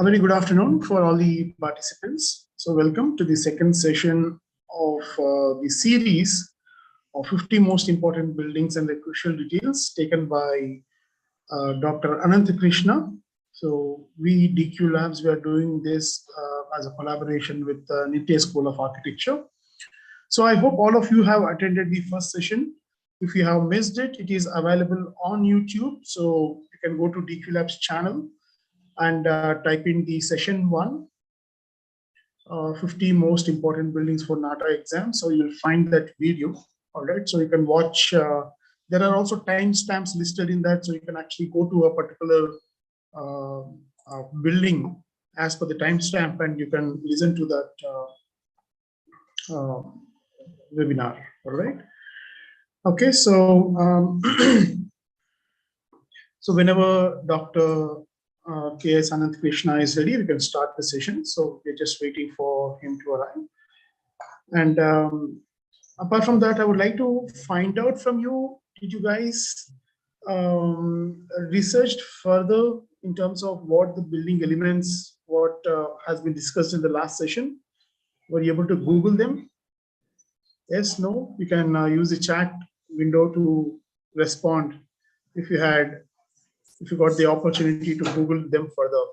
A very good afternoon for all the participants. So welcome to the second session of the series of 50 most important buildings and the crucial details taken by Dr. Anant Krishna. So we DQ Labs, we are doing this as a collaboration with Nitya School of Architecture. So I hope all of you have attended the first session. If you have missed it, it is available on YouTube. So you can go to DQ Labs channel and type in the session 1, 50 most important buildings for NATA exam. So you'll find that video. All right, so you can watch. There are also timestamps listed in that, so you can actually go to a particular building as per the timestamp, and you can listen to that webinar. All right. Okay, so so whenever Dr. K.S. Anant Krishna is ready, we can start the session. So we're just waiting for him to arrive. And apart from that, I would like to find out from you, did you guys researched further in terms of what the building elements, what has been discussed in the last session? Were you able to Google them? Yes, no? You can use the chat window to respond if you got the opportunity to Google them further.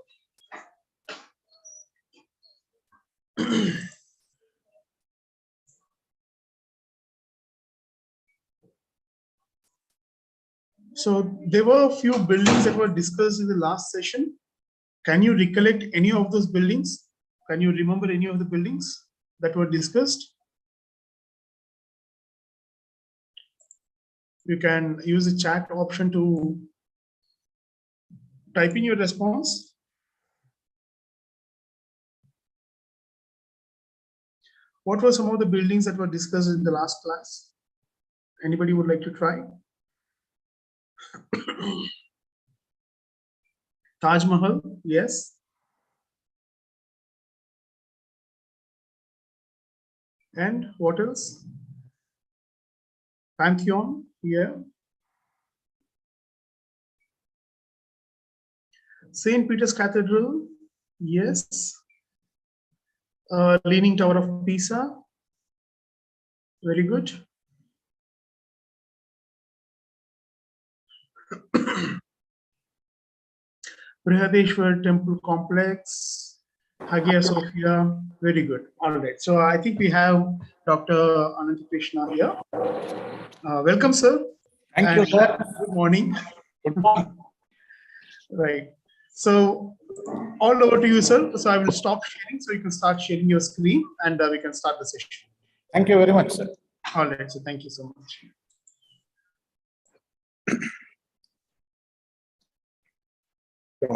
So there were a few buildings that were discussed in the last session. Can you recollect any of those buildings? Can you remember any of the buildings that were discussed? You can use the chat option to type in your response. What were some of the buildings that were discussed in the last class? Anybody would like to try? Taj Mahal, yes. And what else? Pantheon, yeah. St. Peter's Cathedral, yes. Leaning Tower of Pisa, very good. Brihadeshwar Temple Complex, Hagia Sophia, very good. All right, so I think we have Dr. Anant Krishna here. Welcome, sir. Thank you, sir. Good morning. Good morning. Right. So all over to you, sir. So I will stop sharing so you can start sharing your screen and we can start the session. Thank you very much, sir. All right. So thank you so much. Okay,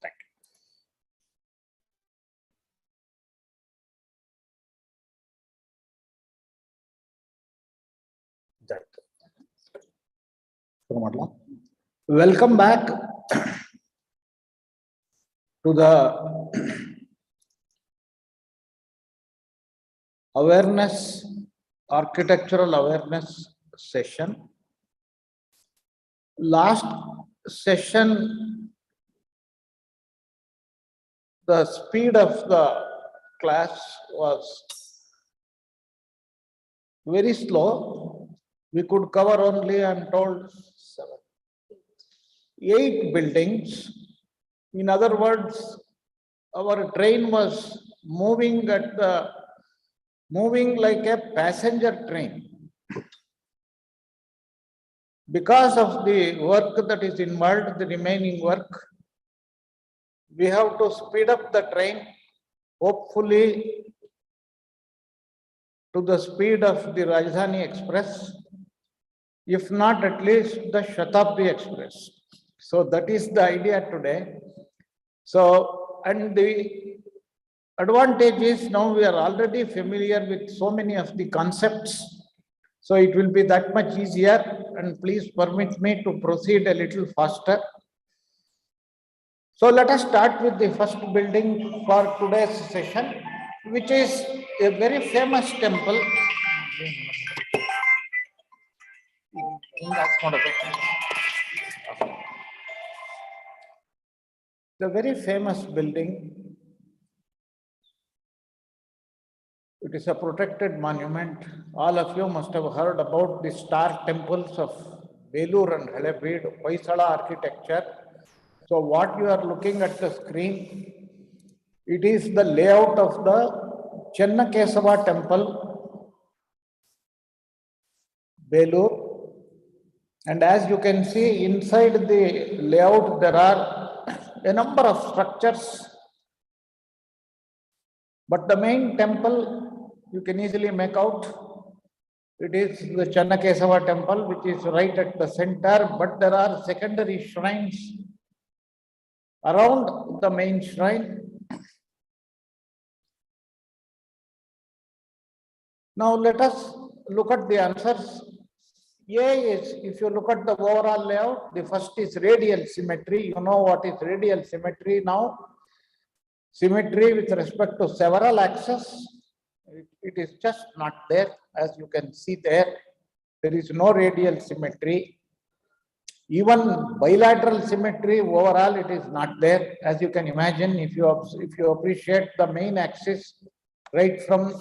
thank you. Welcome back to the architectural awareness session. Last session, the speed of the class was very slow. We could cover only, I'm told, 8 buildings. In other words, our train was moving like a passenger train. Because of the work that is involved, the remaining work, we have to speed up the train, hopefully to the speed of the Rajdhani Express, if not at least the Shatabdi Express. So that is the idea today. So, and the advantage is now we are already familiar with so many of the concepts. So it will be that much easier, and please permit me to proceed a little faster. So let us start with the first building for today's session, which is a very famous temple The very famous building, it is a protected monument. All of you must have heard about the star temples of Belur and Halebeed, Hoysala architecture. So what you are looking at the screen, it is the layout of the Channakeshava temple, Belur. And as you can see inside the layout, there are a number of structures. But the main temple, you can easily make out, it is the Channakeshava temple, which is right at the center, but there are secondary shrines around the main shrine. Now let us look at the answers. A is, if you look at the overall layout, the first is radial symmetry. You know what is radial symmetry now? Symmetry with respect to several axes. It is just not there. As you can see there, there is no radial symmetry. Even bilateral symmetry overall, it is not there. As you can imagine, if you appreciate the main axis right from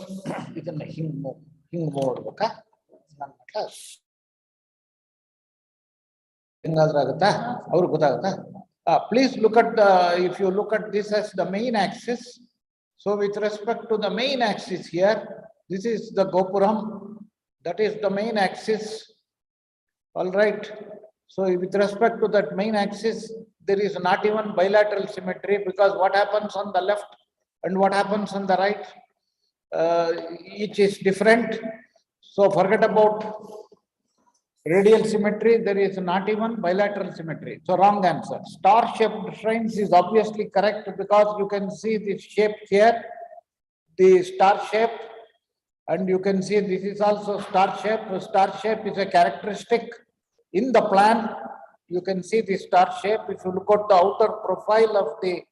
please look at if you look at this as the main axis. So with respect to the main axis here, this is the Gopuram, that is the main axis. All right. So with respect to that main axis, there is not even bilateral symmetry, because what happens on the left and what happens on the right, each is different. So forget about radial symmetry, there is not even bilateral symmetry. So wrong answer. Star-shaped shrines is obviously correct, because you can see this shape here, the star shape, and you can see this is also star shape. Star shape is a characteristic in the plan. You can see the star shape. If you look at the outer profile of the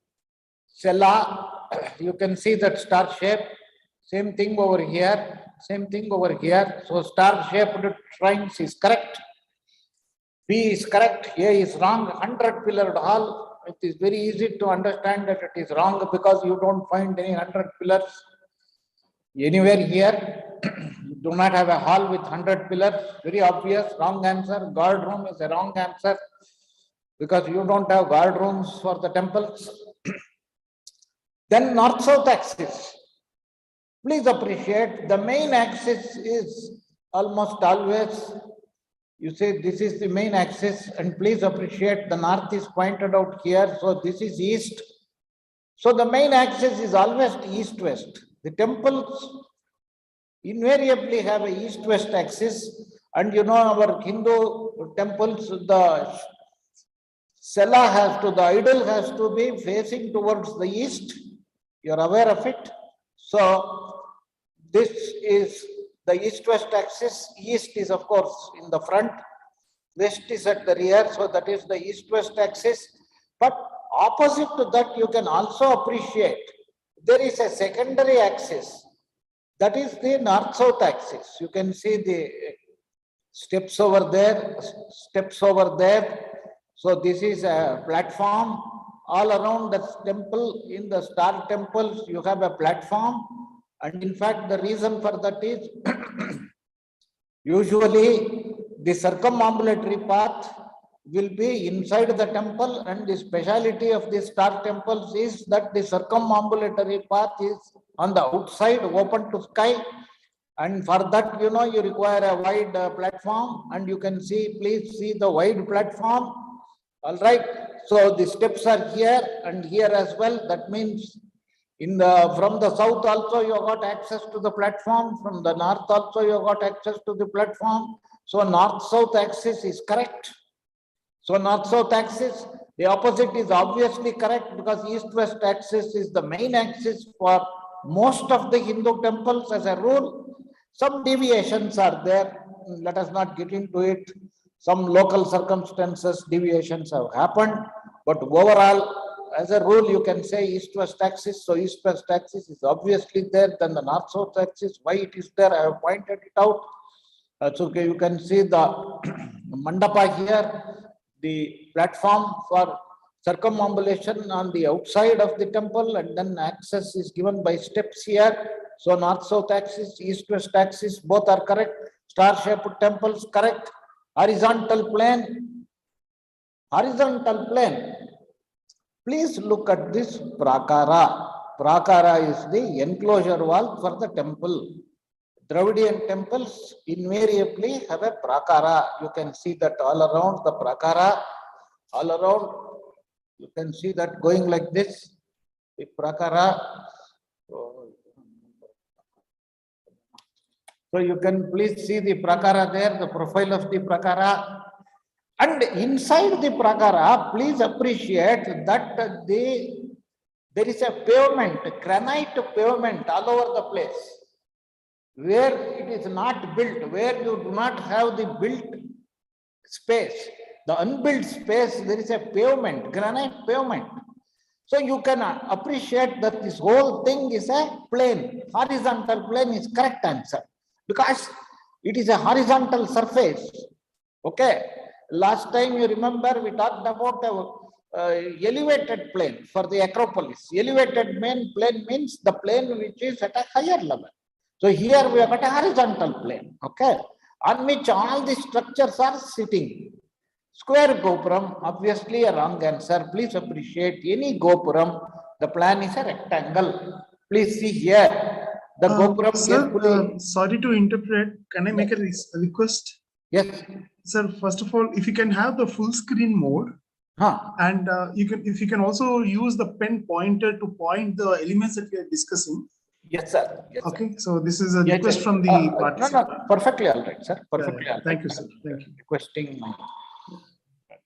cella, you can see that star shape. Same thing over here. Same thing over here. So star-shaped shrines is correct. B is correct. A is wrong. 100-pillared hall. It is very easy to understand that it is wrong, because you don't find any 100 pillars anywhere here. You do not have a hall with 100 pillars. Very obvious. Wrong answer. Guard room is a wrong answer, because you don't have guard rooms for the temples. Then north-south axis. Please appreciate, the main axis is almost always, you say this is the main axis, and please appreciate the north is pointed out here. So this is east. So the main axis is always east-west. The temples invariably have a east-west axis, and you know our Hindu temples, the cella has to, the idol has to be facing towards the east. You are aware of it. So this is the east-west axis. East is of course in the front, west is at the rear, so that is the east-west axis. But opposite to that, you can also appreciate there is a secondary axis, that is the north-south axis. You can see the steps over there, steps over there. So this is a platform. All around the temple, in the star temples, you have a platform. And in fact, the reason for that is usually the circumambulatory path will be inside the temple, and the speciality of the star temples is that the circumambulatory path is on the outside, open to sky. And for that, you know, you require a wide platform, and you can see, please see the wide platform. All right. So the steps are here and here as well. That means from the south also you got access to the platform. From the north also you got access to the platform. So north-south axis is correct. So north-south axis, the opposite is obviously correct, because east-west axis is the main axis for most of the Hindu temples as a rule. Some deviations are there. Let us not get into it. Some local circumstances, deviations have happened, but overall, as a rule, you can say east-west axis. So east-west axis is obviously there. Then the north-south axis, why it is there, I have pointed it out. So you can see the mandapa here, the platform for circumambulation on the outside of the temple, and then access is given by steps here. So north-south axis, east-west axis, both are correct. Star-shaped temples, correct. Horizontal plane. Horizontal plane. Please look at this prakara. Prakara is the enclosure wall for the temple. Dravidian temples invariably have a prakara. You can see that all around the prakara, all around. You can see that going like this, the prakara. So you can please see the prakara there, the profile of the prakara. And inside the prakara, please appreciate that there is a pavement, granite pavement all over the place. Where it is not built, where you do not have the built space, the unbuilt space, there is a pavement, granite pavement. So you can appreciate that this whole thing is a plane. Horizontal plane is correct answer because it is a horizontal surface. Okay. Last time you remember we talked about elevated plane for the Acropolis. Elevated plane means the plane which is at a higher level. So here we have got a horizontal plane, okay, on which all the structures are sitting. Square gopuram, obviously a wrong answer. Please appreciate any gopuram. The plan is a rectangle. Please see here. The gopuram. Sir, sorry to interpret. Can I make a request? Yes. Sir, first of all, if you can have the full screen mode, and if you can also use the pen pointer to point the elements that we are discussing. Yes, sir. Yes, okay, sir. So this is a request from the participant. No, perfectly all right, sir. Perfectly all right. Thank you, sir. Thank you. Requesting my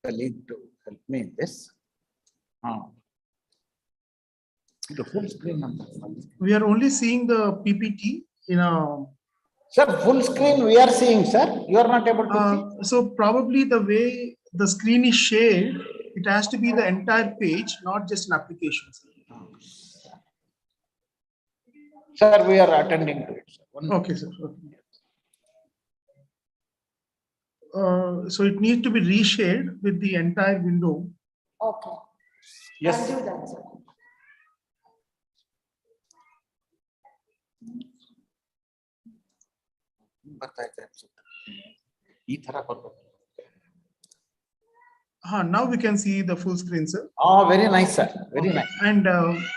colleague to help me in this. The full screen number. We are only seeing the PPT in a. Sir, full screen we are seeing, sir. You are not able to see. So probably the way the screen is shared, it has to be the entire page, not just an application. Sir, we are attending to it. Sir. Okay, sir. Okay. So it needs to be reshared with the entire window. Okay. Yes. I'll do that, sir. Now we can see the full screen, sir. Oh, very nice, sir. Very nice. And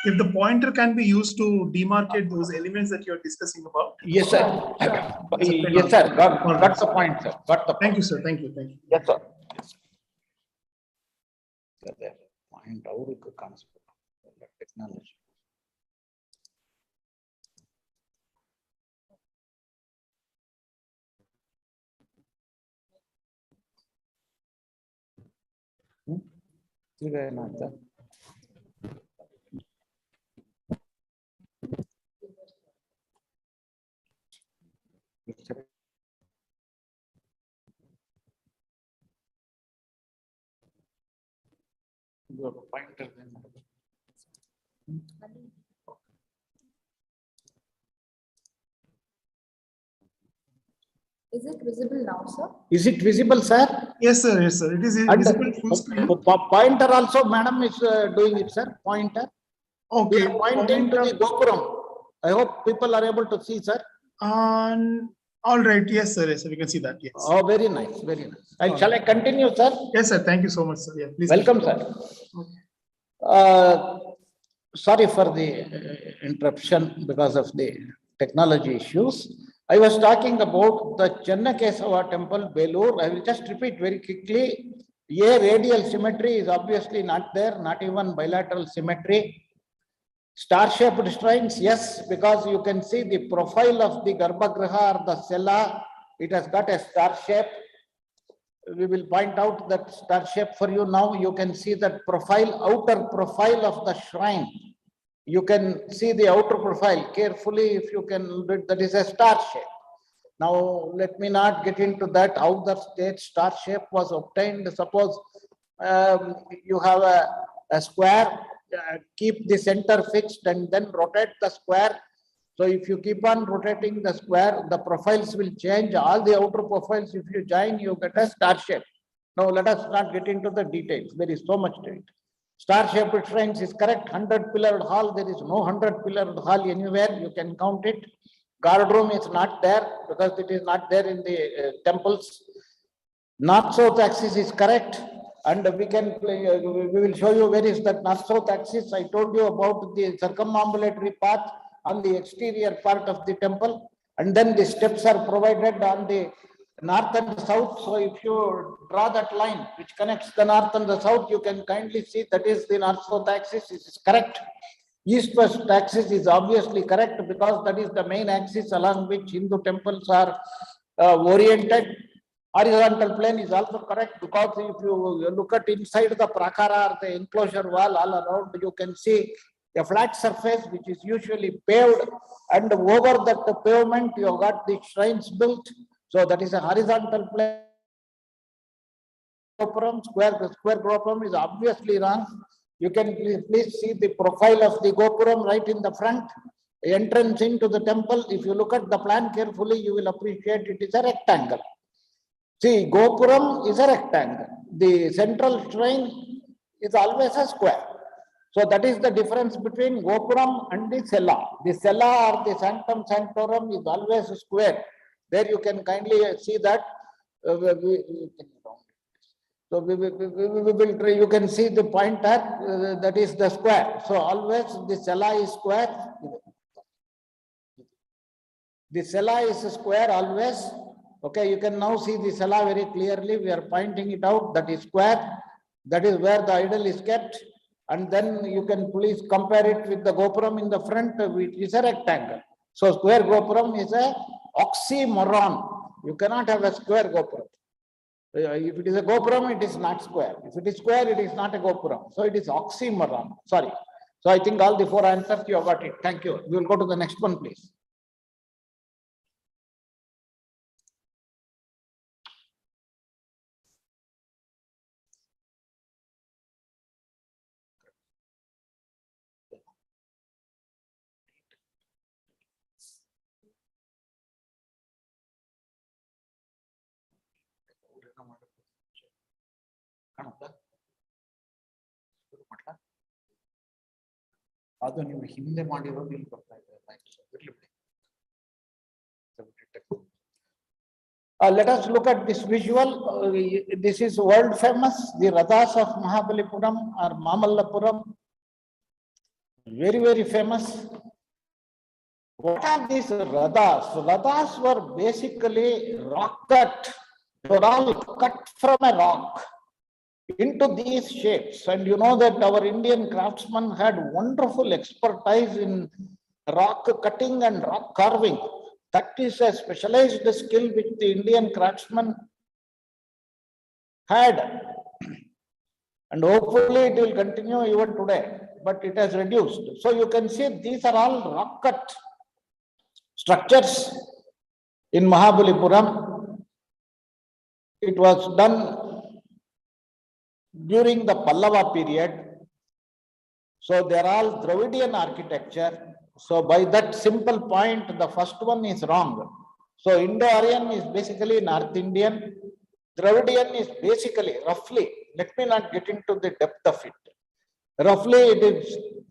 if the pointer can be used to demarcate those elements that you are discussing about. Yes, sir. Yes, sir. Got the point, sir. Got the point. Thank you, sir. Thank you. Thank you. Yes, sir. Yes, point out technology. You have a pointer then. Is it visible now, sir? Is it visible, sir? Yes, sir. Yes, sir. It is visible full screen. Pointer also, madam is doing it, sir. Pointer. Okay. Pointing to the gopuram. I hope people are able to see, sir. All right. Yes, sir. Yes, sir. We can see that. Yes. Oh, very nice. Very nice. Shall I continue, sir? Yes, sir. Thank you so much, sir. Yeah, please. Welcome, sir. Okay. Sorry for the interruption because of the technology issues. I was talking about the Channakeshava temple, Belur. I will just repeat very quickly. A radial symmetry is obviously not there, not even bilateral symmetry. Star-shaped shrines, yes, because you can see the profile of the Garbhagriha or the cella. It has got a star shape. We will point out that star shape for you now. You can see that profile, outer profile of the shrine. You can see the outer profile carefully if you can read, that is a star shape. Now, let me not get into that, how the star shape was obtained. Suppose you have a square, keep the center fixed and then rotate the square. So if you keep on rotating the square, the profiles will change. All the outer profiles, if you join, you get a star shape. Now let us not get into the details. There is so much to it. Star-shaped shrines is correct. 100-pillared hall. There is no 100-pillared hall anywhere. You can count it. Guard room is not there because it is not there in the temples. North-south axis is correct. And we will show you where is that north-south axis. I told you about the circumambulatory path on the exterior part of the temple. And then the steps are provided on the north and south. So if you draw that line which connects the north and the south, you can kindly see that is the north-south axis. This is correct. East-west axis is obviously correct because that is the main axis along which Hindu temples are oriented. Horizontal plane is also correct because if you look at inside the prakara or the enclosure wall all around, you can see a flat surface which is usually paved, and over that pavement you have got the shrines built. So that is a horizontal plane. Square gopuram is obviously wrong. You can please see the profile of the gopuram right in the front. Entrance into the temple, if you look at the plan carefully, you will appreciate it is a rectangle. See, gopuram is a rectangle. The central shrine is always a square. So that is the difference between gopuram and the cella. The cella or the sanctum sanctorum is always square. There you can kindly see that. So you can see the pointer, that is the square. So always the cella is square. The cella is square always. Okay, you can now see the cella very clearly. We are pointing it out. That is square. That is where the idol is kept. And then you can please compare it with the gopuram in the front, which is a rectangle. So square gopuram is a oxymoron. You cannot have a square gopuram. If it is a gopuram, it is not square. If it is square, it is not a gopuram. So it is oxymoron. Sorry. So I think all the four answers you have got it. Thank you. We will go to the next one, please. ಅದು ನೀವು ಹಿಂದೆ ಮಾಡಿರೋದು ಇಲ್ಲಿ ಬರ್ತಾ ಇದೆ. Let us look at this visual. This is world famous, the Rathas of Mahabalipuram or Mamallapuram. Very, very famous. What are these Rathas? Rathas were basically rock cut. They were all cut from a rock into these shapes. And you know that our Indian craftsmen had wonderful expertise in rock cutting and rock carving. That is a specialized skill which the Indian craftsmen had. And hopefully it will continue even today, but it has reduced. So you can see these are all rock cut structures in Mahabalipuram. It was done during the Pallava period. So they are all Dravidian architecture. So by that simple point, the first one is wrong. So Indo-Aryan is basically North Indian. Dravidian is basically, roughly, let me not get into the depth of it. Roughly it is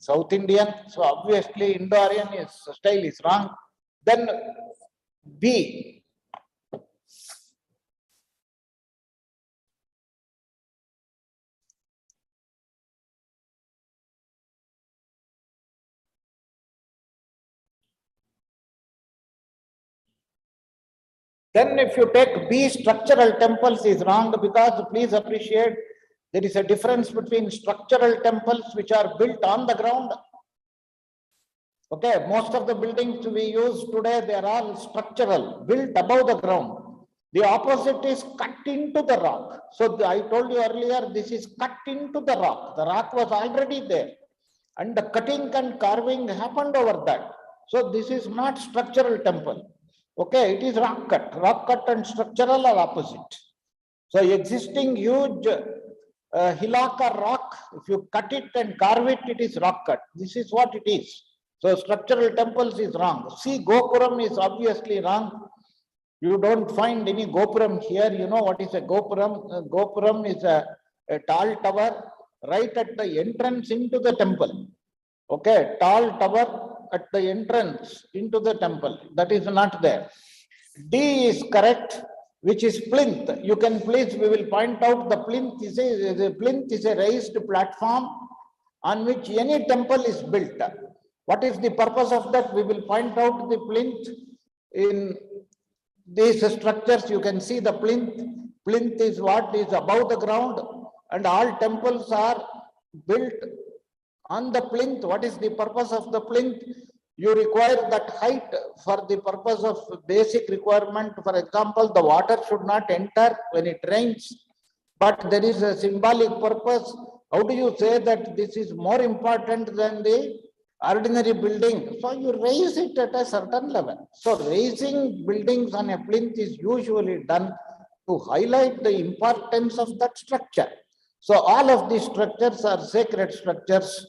South Indian. So obviously Indo-Aryan style is wrong. Then B. Then if you take B, structural temples is wrong because please appreciate there is a difference between structural temples which are built on the ground. Okay, most of the buildings we use today, they are all structural, built above the ground. The opposite is cut into the rock. So I told you earlier, this is cut into the rock. The rock was already there and the cutting and carving happened over that. So this is not structural temple. Okay, it is rock cut and structural are opposite. So existing huge hillock or rock, if you cut it and carve it, it is rock cut. This is what it is. So structural temples is wrong. See, Gopuram is obviously wrong. You don't find any Gopuram here. You know what is a Gopuram? Gopuram is a tall tower right at the entrance into the temple. Okay, tall tower at the entrance into the temple. That is not there. D is correct, which is plinth. You can please, we will point out the plinth is a raised platform on which any temple is built. What is the purpose of that? We will point out the plinth in these structures. You can see the plinth. Plinth is what is above the ground, and all temples are built on the plinth. What is the purpose of the plinth? You require that height for the purpose of basic requirement. For example, the water should not enter when it rains, but there is a symbolic purpose. How do you say that this is more important than the ordinary building? So you raise it at a certain level. So raising buildings on a plinth is usually done to highlight the importance of that structure. So all of these structures are sacred structures.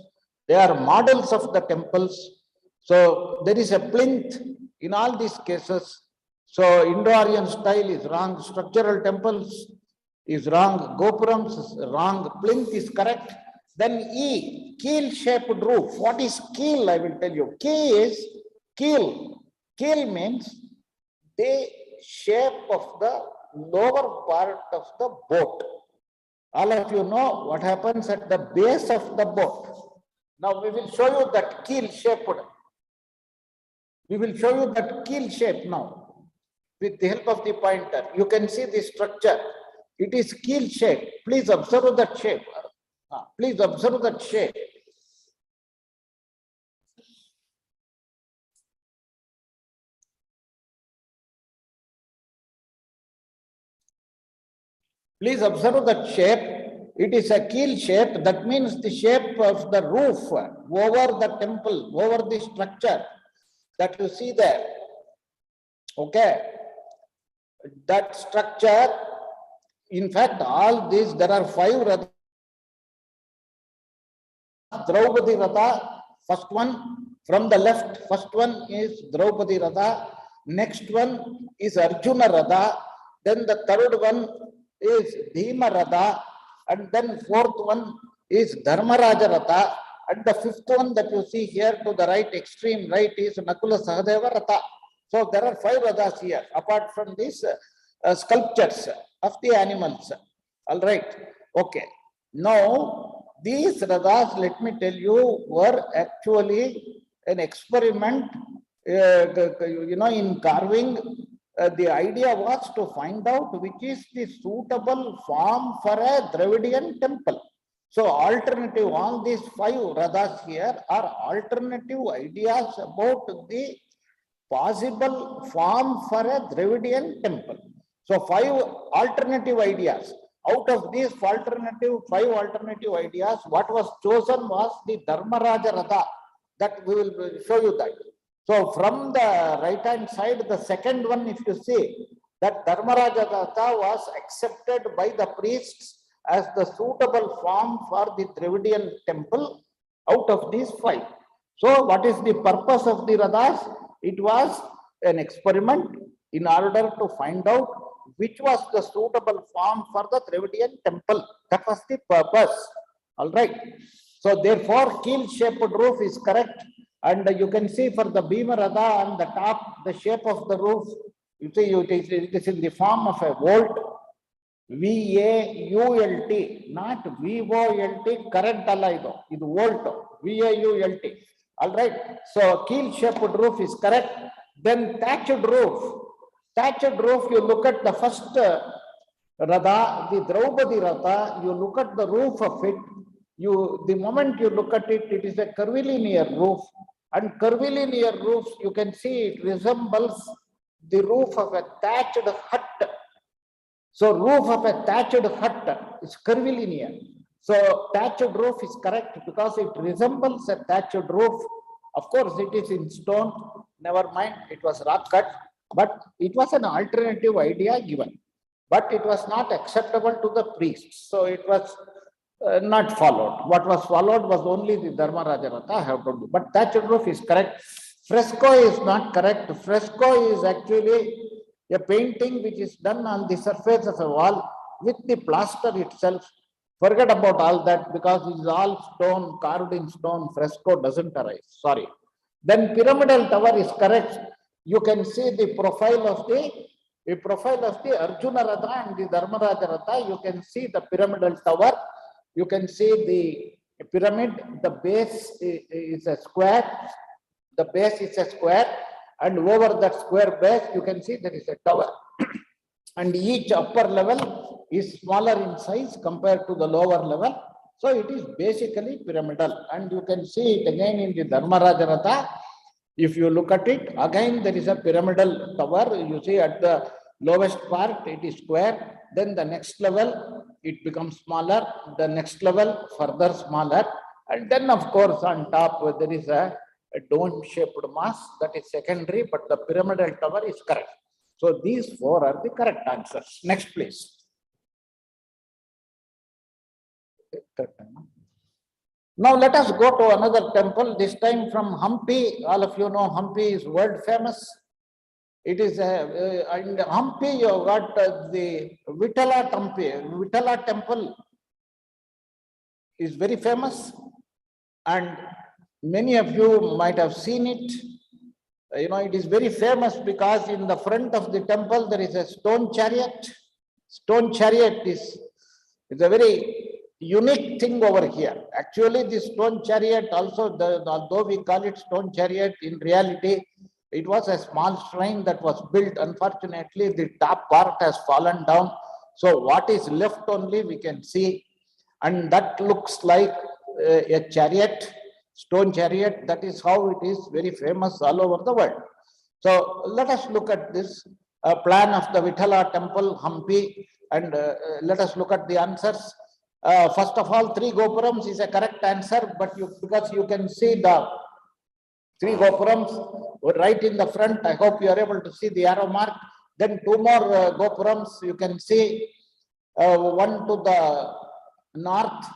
They are models of the temples. So there is a plinth in all these cases. So Indo-Aryan style is wrong. Structural temples is wrong. Gopurams is wrong. Plinth is correct. Then E, keel-shaped roof. What is keel? I will tell you. Keel is keel. Keel means the shape of the lower part of the boat. All of you know what happens at the base of the boat. Now we will show you that keel-shaped. We will show you that keel shape now with the help of the pointer. You can see the structure. It is keel shape. Please observe that shape. Please observe that shape. Please observe that shape. It is a keel shape. That means the shape of the roof over the temple, over the structure that you see there. Okay. That structure, in fact, all these, there are 5 Rathas. Draupadi Ratha, first one from the left, first one is Draupadi Ratha, next one is Arjuna Ratha, then the third one is Bhima Ratha, and then fourth one is Dharmaraja Ratha, and the fifth one that you see here to the right, extreme right, is Nakula Sahadeva Ratha. So there are 5 Rathas here, apart from these sculptures of the animals. All right, okay. Now, these Rathas, let me tell you, were actually an experiment, in carving. The idea was to find out which is the suitable form for a Dravidian temple. So alternative, all these 5 Rathas here are alternative ideas about the possible form for a Dravidian temple. So 5 alternative ideas. Out of these 5 alternative ideas, what was chosen was the Dharmaraja Ratha. That we will show you that. So from the right hand side, the second one, if you see, that Dharmaraja Ratha was accepted by the priests as the suitable form for the Dravidian temple out of these 5. So what is the purpose of the Rathas? It was an experiment in order to find out which was the suitable form for the Dravidian temple. That was the purpose. All right. So therefore, keel-shaped roof is correct. And you can see for the Bhima Ratha on the top, the shape of the roof, you see it is in the form of a vault. V-A-U-L-T, not V-O-L-T, current alaido. It vault, V-A-U-L-T. All right. So keel-shaped roof is correct. Then thatched roof. Thatched roof, you look at the first Ratha, the Draupadi Ratha, you look at the roof of it. The moment you look at it, it is a curvilinear roof. And curvilinear roofs, you can see it resembles the roof of a thatched hut. So roof of a thatched hut is curvilinear. So thatched roof is correct because it resembles a thatched roof. Of course, it is in stone. Never mind, it was rock cut. But it was an alternative idea given. But it was not acceptable to the priests. So it was not followed. What was followed was only the Dharmaraja Ratha, I have told you. But thatched roof is correct. Fresco is not correct. Fresco is actually a painting which is done on the surface of a wall with the plaster itself. Forget about all that because it is all stone, carved in stone. Fresco doesn't arise. Sorry. Then pyramidal tower is correct. You can see the profile of the Arjuna Ratha and the Dharmaraja Ratha. You can see the pyramidal tower. You can see the pyramid. The base is a square. The base is a square, and over that square base, you can see there is a tower. And each upper level is smaller in size compared to the lower level. So it is basically pyramidal. And you can see it again in the Dharmaraja Ratha. If you look at it, again there is a pyramidal tower. You see at the lowest part, it is square. Then the next level, it becomes smaller. The next level, further smaller. And then, of course, on top, there is a dome-shaped mass. That is secondary, but the pyramidal tower is correct. So these four are the correct answers. Next, please. Now let us go to another temple, this time from Hampi. All of you know Hampi is world famous. It is in Hampi, you got the Vittala temple. Vittala temple is very famous, and many of you might have seen it. You know, it is very famous because in the front of the temple there is a stone chariot. Stone chariot is a very unique thing over here. Actually, the stone chariot also, although we call it stone chariot, in reality, it was a small shrine that was built. Unfortunately, the top part has fallen down. So what is left only we can see. And that looks like a chariot, stone chariot. That is how it is very famous all over the world. So let us look at this plan of the Vittala temple, Hampi, and let us look at the answers. First of all, 3 gopurams is a correct answer, but because you can see the 3 gopurams right in the front. I hope you are able to see the arrow mark. Then 2 more gopurams you can see, one to the north,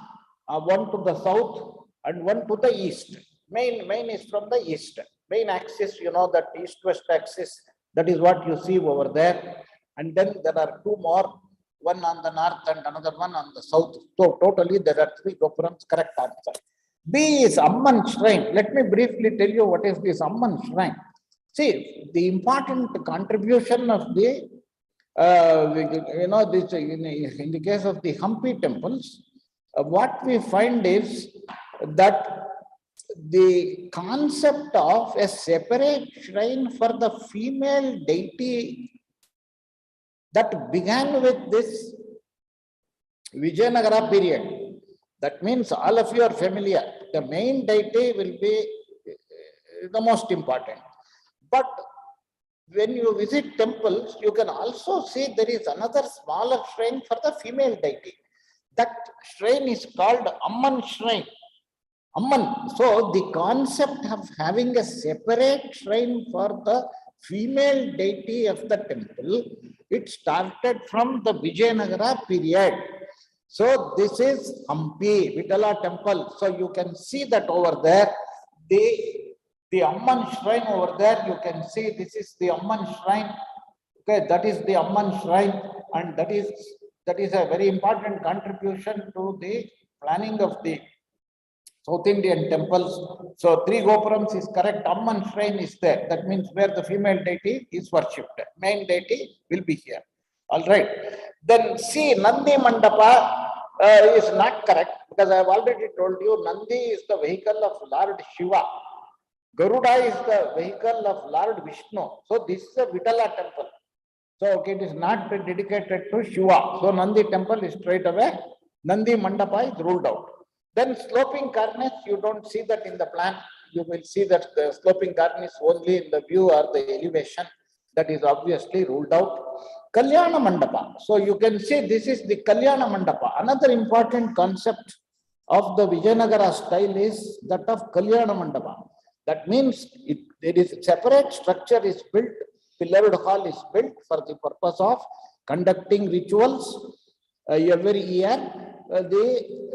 one to the south, and one to the east. Main is from the east. Main axis, you know, that east-west axis, that is what you see over there. And then there are 2 more, one on the north and another one on the south. So totally there are 3 gopurams, correct answer. B is Amman Shrine. Let me briefly tell you what is this Amman Shrine. See, the important contribution of the, you know, this in the case of the Hampi temples, what we find is that the concept of a separate shrine for the female deity that began with this Vijayanagara period. That means all of you are familiar. The main deity will be the most important. But when you visit temples, you can also see there is another smaller shrine for the female deity. That shrine is called Amman Shrine. Amman. So the concept of having a separate shrine for the female deity of the temple, it started from the Vijayanagara period. So this is Hampi, Vittala temple. So you can see that over there, the Amman shrine over there, you can see this is the Amman shrine. Okay, that is the Amman shrine, and that is a very important contribution to the planning of the South Indian temples. So 3 gopurams is correct. Amman shrine is there. That means where the female deity is worshipped. Main deity will be here. All right. Then C, Nandi Mandapa is not correct because I have already told you Nandi is the vehicle of Lord Shiva. Garuda is the vehicle of Lord Vishnu. So this is a Vittala temple. So okay, it is not dedicated to Shiva. So Nandi temple is straight away. Nandi Mandapa is ruled out. Then sloping cornice, you don't see that in the plan. You will see that the sloping cornice only in the view or the elevation. That is obviously ruled out. Kalyana Mandapa. So you can see this is the Kalyana Mandapa. Another important concept of the Vijayanagara style is that of Kalyana Mandapa. That means there is a separate structure is built, pillared hall is built for the purpose of conducting rituals every year.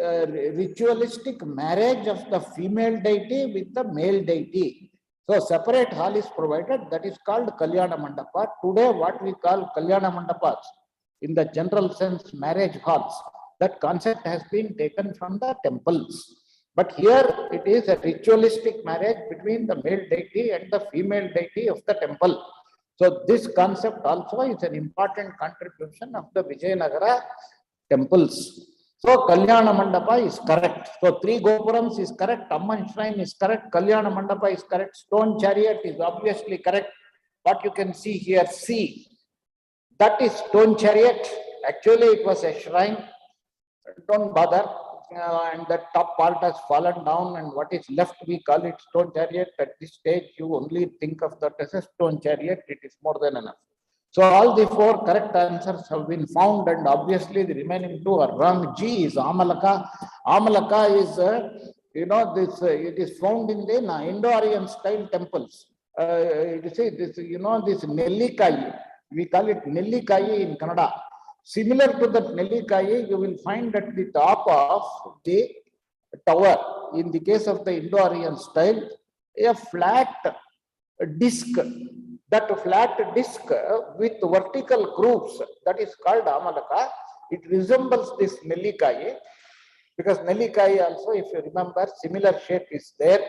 ritualistic marriage of the female deity with the male deity. So separate hall is provided, that is called Kalyana Mandapa. Today what we call Kalyana Mandapas, in the general sense marriage halls, that concept has been taken from the temples. But here it is a ritualistic marriage between the male deity and the female deity of the temple. So this concept also is an important contribution of the Vijayanagara temples. So Kalyana Mandapa is correct. So 3 Gopurams is correct, Amman Shrine is correct, Kalyana Mandapa is correct, Stone Chariot is obviously correct. What you can see here, C, that is Stone Chariot. Actually it was a shrine, don't bother. And the top part has fallen down, and what is left we call it Stone Chariot. At this stage you only think of that as a Stone Chariot, it is more than enough. So all the 4 correct answers have been found, and obviously the remaining 2 are wrong. G is Amalaka. Amalaka is, this it is found in the Indo-Aryan style temples. You see this, this Nellikai, we call it Nellikai in Kannada. Similar to that Nellikai, you will find at the top of the tower, in the case of the Indo-Aryan style, a flat disc. That flat disc with vertical grooves, that is called Amalaka. It resembles this Nellikai, because Nellikai also, if you remember, similar shape is there.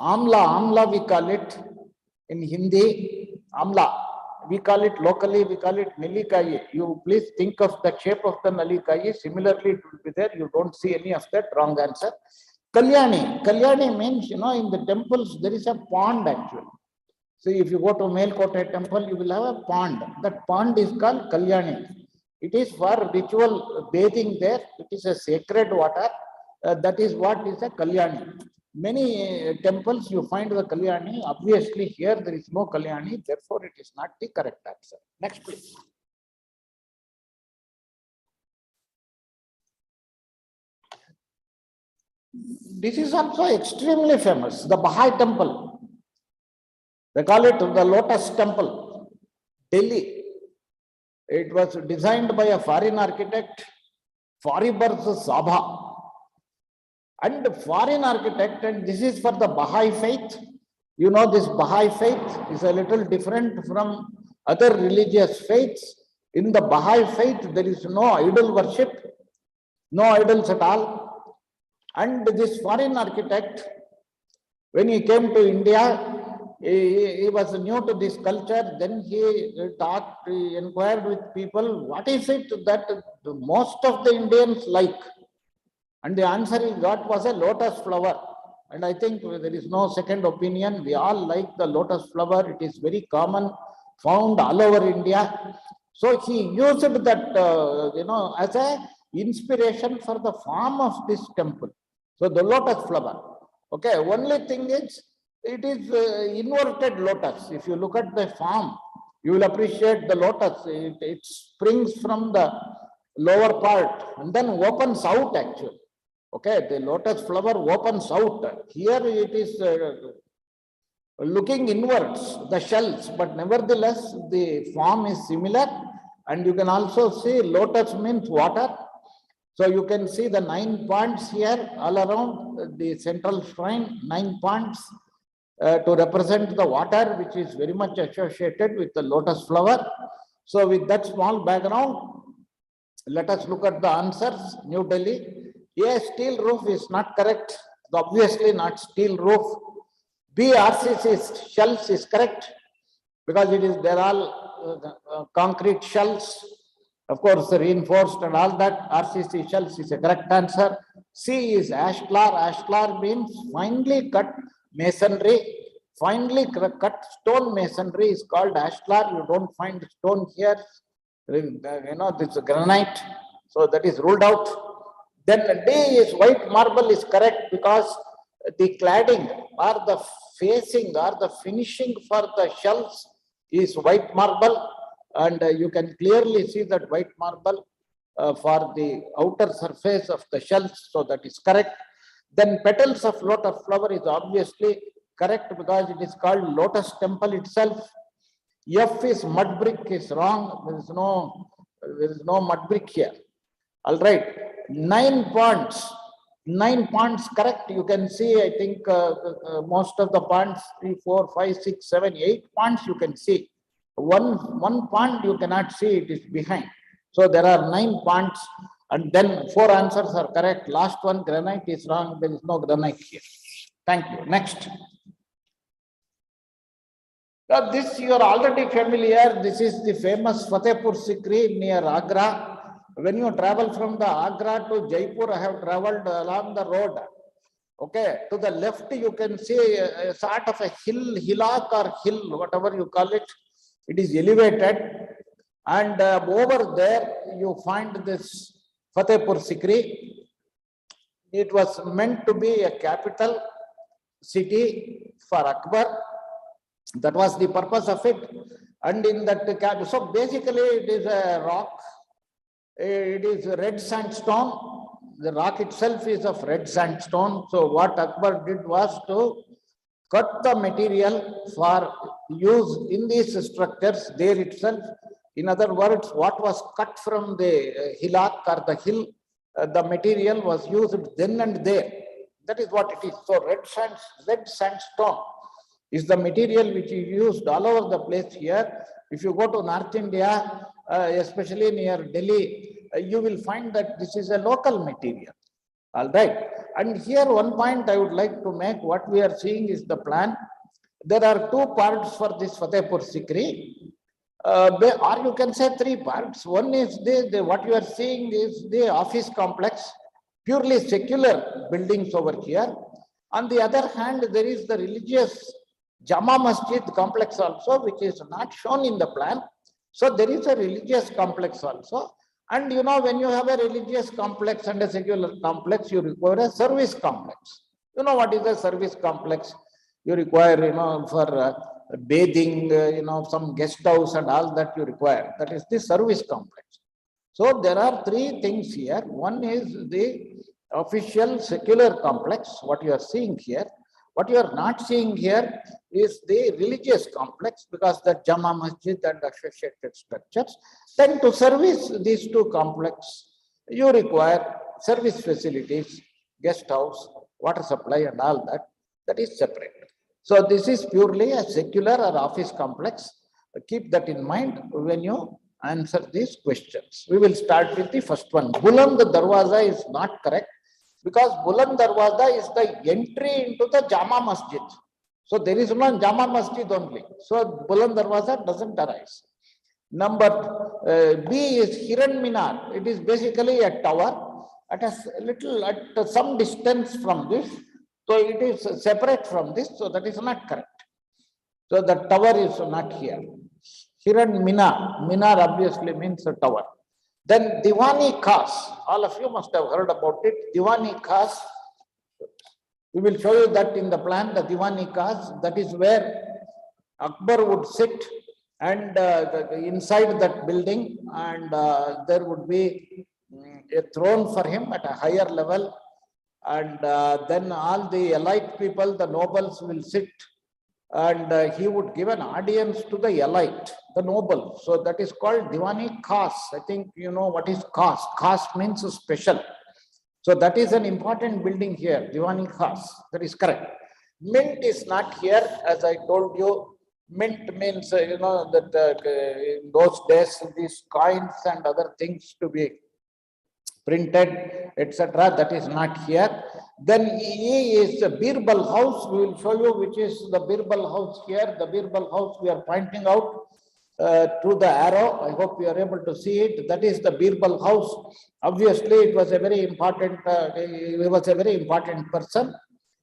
Amla we call it in Hindi, Amla. We call it locally, we call it Nellikai. You please think of the shape of the Nellikai. Similarly, it will be there. You don't see any of that. Wrong answer. Kalyani. Kalyani means, in the temples, there is a pond actually. So if you go to Melkote temple, you will have a pond. That pond is called Kalyani. It is for ritual bathing there. It is a sacred water. That is what is a Kalyani. Many temples you find the Kalyani. Obviously here there is no Kalyani. Therefore it is not the correct answer. Next please. This is also extremely famous, the Bahai temple. They call it the Lotus Temple, Delhi. It was designed by a foreign architect, Burj Sabha. And foreign architect, and this is for the Bahai faith. You know, this Bahai faith is a little different from other religious faiths. In the Bahai faith, there is no idol worship, no idols at all. And this foreign architect, when he came to India, he was new to this culture. Then he inquired with people, what is it that most of the Indians like? And the answer he got was a lotus flower. And I think there is no second opinion. We all like the lotus flower. It is very common, found all over India. So he used that, as a inspiration for the form of this temple. So the lotus flower. Okay, only thing is, it is inverted lotus. If you look at the form, you will appreciate the lotus. It springs from the lower part and then opens out actually. Okay, the lotus flower opens out. Here it is looking inwards, the shells, but nevertheless the form is similar. And you can also see lotus means water. So you can see the 9 ponds here all around the central shrine, 9 ponds to represent the water, which is very much associated with the lotus flower. So with that small background, let us look at the answers. New Delhi. A, steel roof is not correct. Obviously not steel roof. B, RCC shells is correct because they're all concrete shells. Of course, reinforced and all that. RCC shells is a correct answer. C is ashlar. Ashlar means finely cut masonry. Finely cut stone masonry is called ashlar. You don't find stone here. This is granite. So that is ruled out. Then D is white marble is correct because the cladding or the facing or the finishing for the shells is white marble. And you can clearly see that white marble for the outer surface of the shells. So that is correct. Then petals of lotus flower is obviously correct because it is called Lotus Temple itself. F is mud brick is wrong. There is no There is no mud brick here. All right. 9 ponds, correct. You can see, I think most of the ponds, 3, 4, 5, 6, 7, 8 ponds you can see. One pond you cannot see, it is behind. So there are 9 ponds, and then 4 answers are correct. Last one, granite, is wrong. There is no granite here. Thank you. Next. Now this you are already familiar. This is the famous Fatehpur Sikri near Agra. When you travel from the Agra to Jaipur, I have traveled along the road. Okay, to the left you can see a sort of a hillock or hill, whatever you call it. It is elevated, and over there you find this Fatehpur Sikri. It was meant to be a capital city for Akbar. That was the purpose of it. And in that, so basically it is a rock. It is red sandstone. The rock itself is of red sandstone. So what Akbar did was to cut the material for use in these structures there itself. In other words, what was cut from the hillock or the hill, the material was used then and there. That is what it is. So red sandstone is the material which is used all over the place here. If you go to North India, especially near Delhi, you will find that this is a local material. All right. And here one point I would like to make, what we are seeing is the plan. There are 2 parts for this Fatehpur Sikri, or you can say 3 parts. One is what you are seeing is the office complex, purely secular buildings over here. On the other hand, there is the religious Jama Masjid complex also, which is not shown in the plan. So there is a religious complex also. And you know, when you have a religious complex and a secular complex, you require a service complex. You know what is a service complex? You require, you know, for bathing, you know, some guest house and all that you require. That is the service complex. So there are 3 things here. One is the official secular complex, what you are seeing here. What you are not seeing here is the religious complex, because the Jama Masjid and associated structures. Then to service these 2 complexes, you require service facilities, guest house, water supply and all that. That is separate. So this is purely a secular or office complex. Keep that in mind when you answer these questions. We will start with the first one. Buland Darwaza is not correct, because Buland Darwaza is the entry into the Jama Masjid. So there is one Jama Masjid only. So Buland Darwaza doesn't arise. Number B is Hiran Minar. It is basically a tower at some distance from this. So it is separate from this. So that is not correct. So the tower is not here. Hiran Minar. Minar obviously means a tower. Then Diwani Khas, all of you must have heard about it. Diwani Khas, we will show you that in the plan, the Diwani Khas, that is where Akbar would sit, and inside that building, and there would be a throne for him at a higher level, and then all the elite people, the nobles will sit, and he would give an audience to the elite, the noble. So that is called Diwani Khas. I think you know what is Khas. Khas means special. So that is an important building here, Diwani Khas. That is correct. Mint is not here, as I told you. Mint means, you know, that in those days, these coins and other things to be printed, etc. That is not here. Then E is the Birbal house. We will show you which is the Birbal house here. The Birbal house we are pointing out through the arrow. I hope you are able to see it. That is the Birbal house. Obviously, it was a very important. He was a very important person,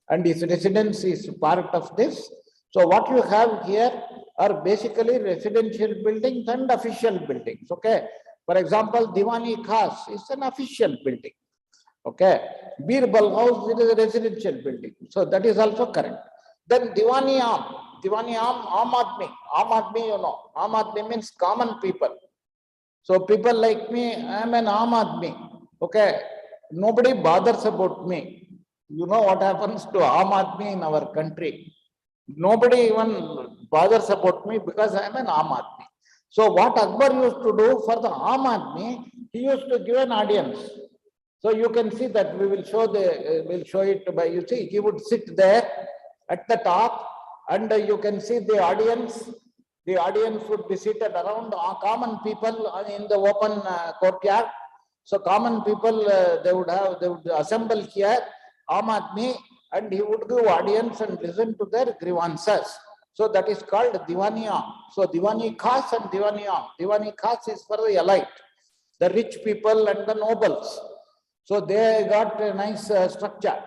and his residence is part of this. So what you have here are basically residential buildings and official buildings. Okay. For example, Diwani Khas is an official building. Okay. Birbal house, it is a residential building. So that is also correct. Then Diwani Aam. Diwani Aam, Aam Admi. Aam Admi, you know. Aam Admi means common people. So people like me, I am an Aam Admi. Okay. Nobody bothers about me. You know what happens to Aam Admi in our country. Nobody even bothers about me because I am an Aam Admi. So what Akbar used to do for the Aam Aadmi, he used to give an audience. So you can see that we will show we'll show it by, you see, he would sit there at the top, and you can see the audience. The audience would be seated around common people in the open courtyard. So common people, they would assemble here, Aam Aadmi, and he would give audience and listen to their grievances. So that is called Diwani-Aam. So Diwani Khas and Diwani-Aam. Diwani Khas is for the elite, the rich people and the nobles. So they got a nice structure.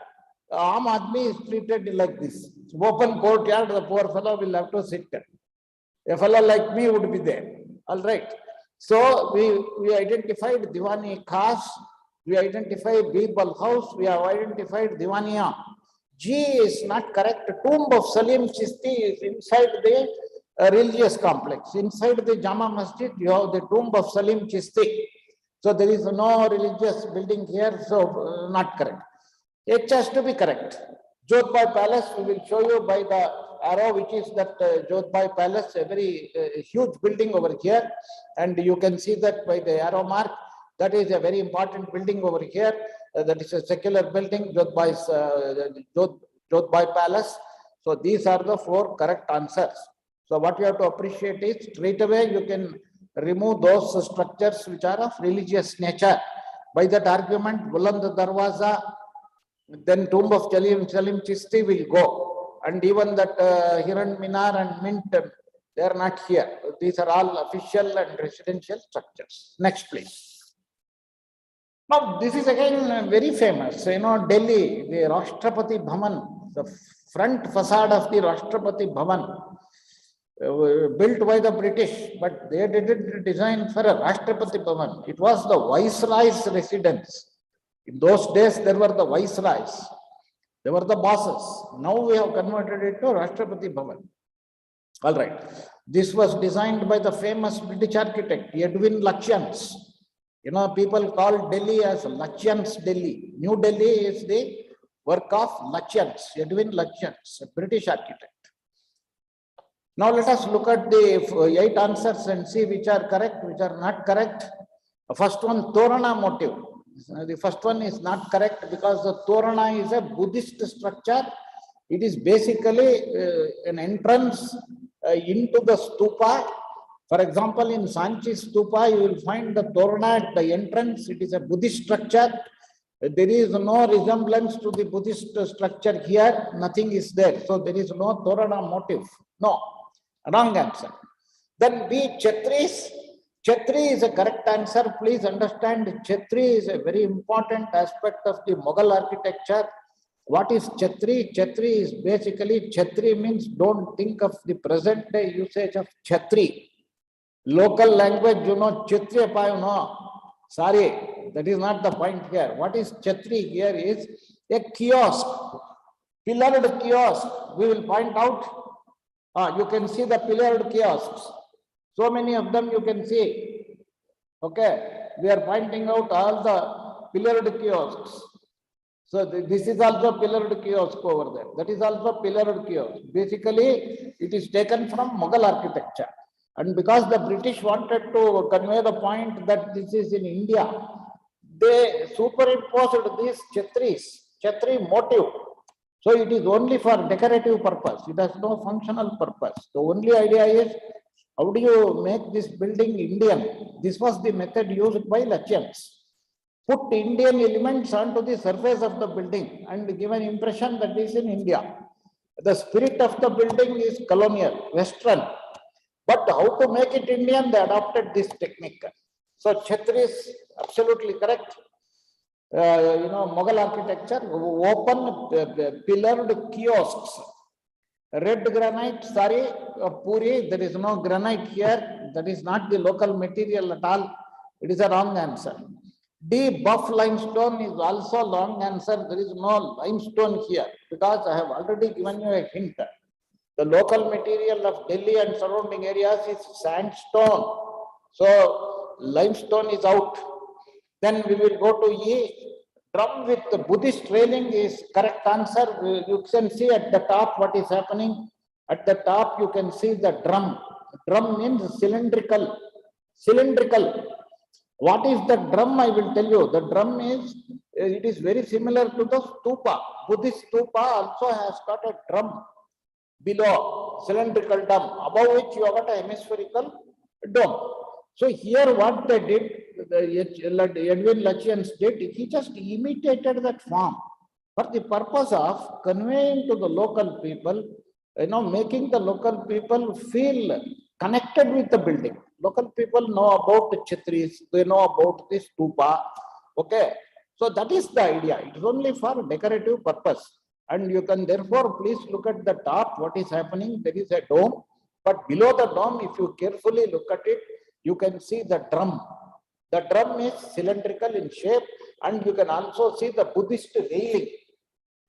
Aam Aadmi is treated like this. Open courtyard, the poor fellow will have to sit there. A fellow like me would be there. All right. So we identified Diwani Khas, we identified Birbal House, we have identified Diwani-Aam. G is not correct. Tomb of Salim Chishti is inside the religious complex. Inside the Jama Masjid, you have the tomb of Salim Chishti. So there is no religious building here, so not correct. It has to be correct. Jodhbhai Palace, we will show you by the arrow, which is that Jodhbhai Palace, a very huge building over here. And you can see that by the arrow mark, that is a very important building over here. That is a secular building, Jodhbhai Palace. So these are the 4 correct answers. So what you have to appreciate is straight away you can remove those structures which are of religious nature. By that argument, Buland Darwaza, then tomb of Salim Chishti will go. And even that Hiran Minar and Mint, they are not here. These are all official and residential structures. Next, please. Now, this is again very famous. You know, Delhi, the Rashtrapati Bhavan, the front facade of the Rashtrapati Bhavan, built by the British, but they didn't design for a Rashtrapati Bhavan. It was the Viceroy's residence. In those days, there were the Viceroys. They were the bosses. Now we have converted it to Rashtrapati Bhavan. All right. This was designed by the famous British architect, Edwin Lutyens. You know, people call Delhi as Lutyens Delhi. New Delhi is the work of Lutyens, Edwin Lutyens, a British architect. Now let us look at the 8 answers and see which are correct, which are not correct. The first one, Torana motive. The first one is not correct because the Torana is a Buddhist structure. It is basically an entrance into the Stupa. For example, in Sanchi Stupa, you will find the Torana at the entrance. It is a Buddhist structure. There is no resemblance to the Buddhist structure here. Nothing is there. So there is no Torana motive. No, wrong answer. Then B, Chetris. Chetri is a correct answer. Please understand, Chetri is a very important aspect of the Mughal architecture. What is Chetri? Chetri is basically, Chetri means don't think of the present day usage of Chetri. Local language, you know, Chetri, no. Sorry, that is not the point here. What is Chetri here is a kiosk, pillared kiosk. We will point out. You can see the pillared kiosks. So many of them you can see. Okay, we are pointing out all the pillared kiosks. So this is also pillared kiosk over there. That is also pillared kiosk. Basically, it is taken from Mughal architecture. And because the British wanted to convey the point that this is in India, they superimposed these Chetri motive. So it is only for decorative purpose. It has no functional purpose. The only idea is, how do you make this building Indian? This was the method used by Lutyens. Put Indian elements onto the surface of the building and give an impression that is in India. The spirit of the building is colonial, Western. But how to make it Indian, they adopted this technique. So Chetri is absolutely correct. Mughal architecture, open pillared kiosks. Red granite, sorry, Puri, there is no granite here. That is not the local material at all. It is a wrong answer. D, buff limestone is also wrong answer. There is no limestone here because I have already given you a hint. The local material of Delhi and surrounding areas is sandstone. So limestone is out. Then we will go to E. Drum with the Buddhist railing is correct answer. You can see at the top what is happening. At the top, you can see the drum. Drum means cylindrical. Cylindrical. What is the drum? I will tell you. The drum is, it is very similar to the stupa. Buddhist stupa also has got a drum below, cylindrical dome, above which you have got a hemispherical dome. So here what they did, Edwin Lutyens did, he just imitated that form for the purpose of conveying to the local people, making the local people feel connected with the building. Local people know about the Chitris, they know about the stupa. Okay, so that is the idea. It is only for decorative purpose. And you can therefore please look at the top, what is happening. There is a dome, but below the dome, if you carefully look at it, you can see the drum. The drum is cylindrical in shape, and you can also see the Buddhist railing.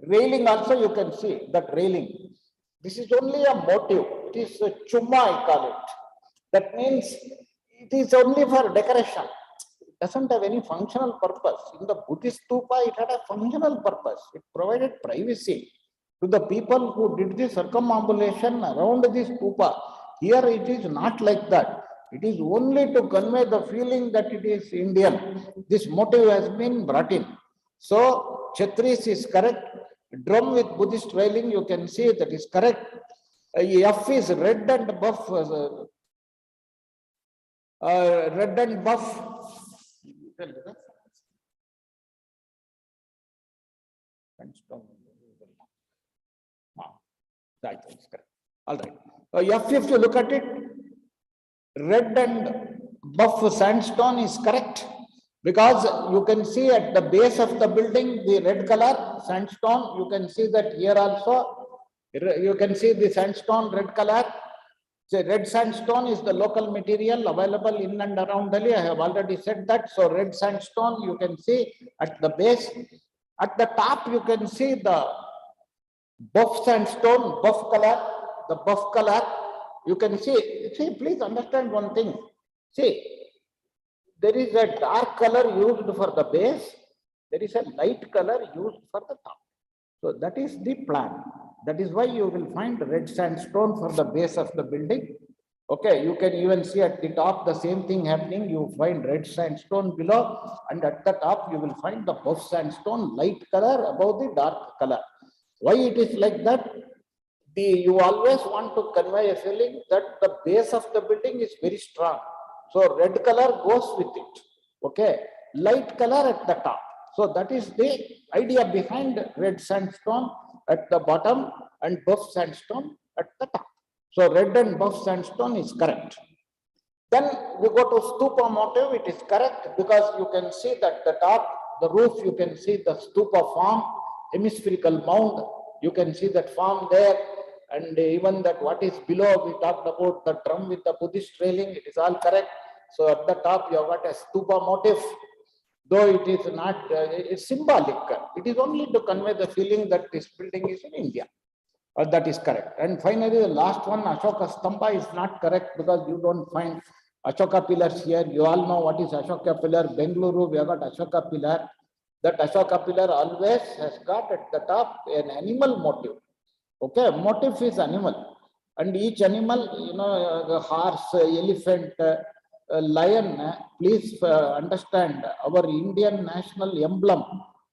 Railing also you can see that railing. This is only a motive. It is a chumma, I call it. That means it is only for decoration. It doesn't have any functional purpose. In the Buddhist stupa, it had a functional purpose. It provided privacy to the people who did the circumambulation around this stupa. Here it is not like that. It is only to convey the feeling that it is Indian. This motive has been brought in. So, Chetris is correct. Drum with Buddhist railing, you can see that is correct. F is red and buff. Red and buff. That is correct. All right. F, if you look at it, red and buff sandstone is correct, because you can see at the base of the building the red color sandstone. You can see that here also. You can see the sandstone red color. So red sandstone is the local material available in and around Delhi. I have already said that. So red sandstone you can see at the base. At the top you can see the buff sandstone, buff color, the buff color. You can see, please understand one thing. See, there is a dark color used for the base. There is a light color used for the top. So that is the plan. That is why you will find red sandstone for the base of the building. Okay, you can even see at the top the same thing happening. You find red sandstone below, and at the top you will find the buff sandstone, light color above the dark color. Why it is like that? You always want to convey a feeling that the base of the building is very strong. So red color goes with it. Okay, light color at the top. So that is the idea behind red sandstone at the bottom and buff sandstone at the top. So red and buff sandstone is correct. Then we go to stupa motive. It is correct because you can see that the top, the roof, you can see the stupa form, hemispherical mound. You can see that form there. And even that what is below, we talked about the drum with the Buddhist railing. It is all correct. So at the top, you have got a stupa motif. Though it is not, it's symbolic. It is only to convey the feeling that this building is in India. That is correct. And finally, the last one, Ashoka Stamba, is not correct because you don't find Ashoka pillars here. You all know what is Ashoka pillar. Bengaluru, we have got Ashoka pillar. That Ashoka pillar always has got at the top an animal motive. Okay, motif is animal. And each animal, the horse, elephant, lion, please understand, our Indian national emblem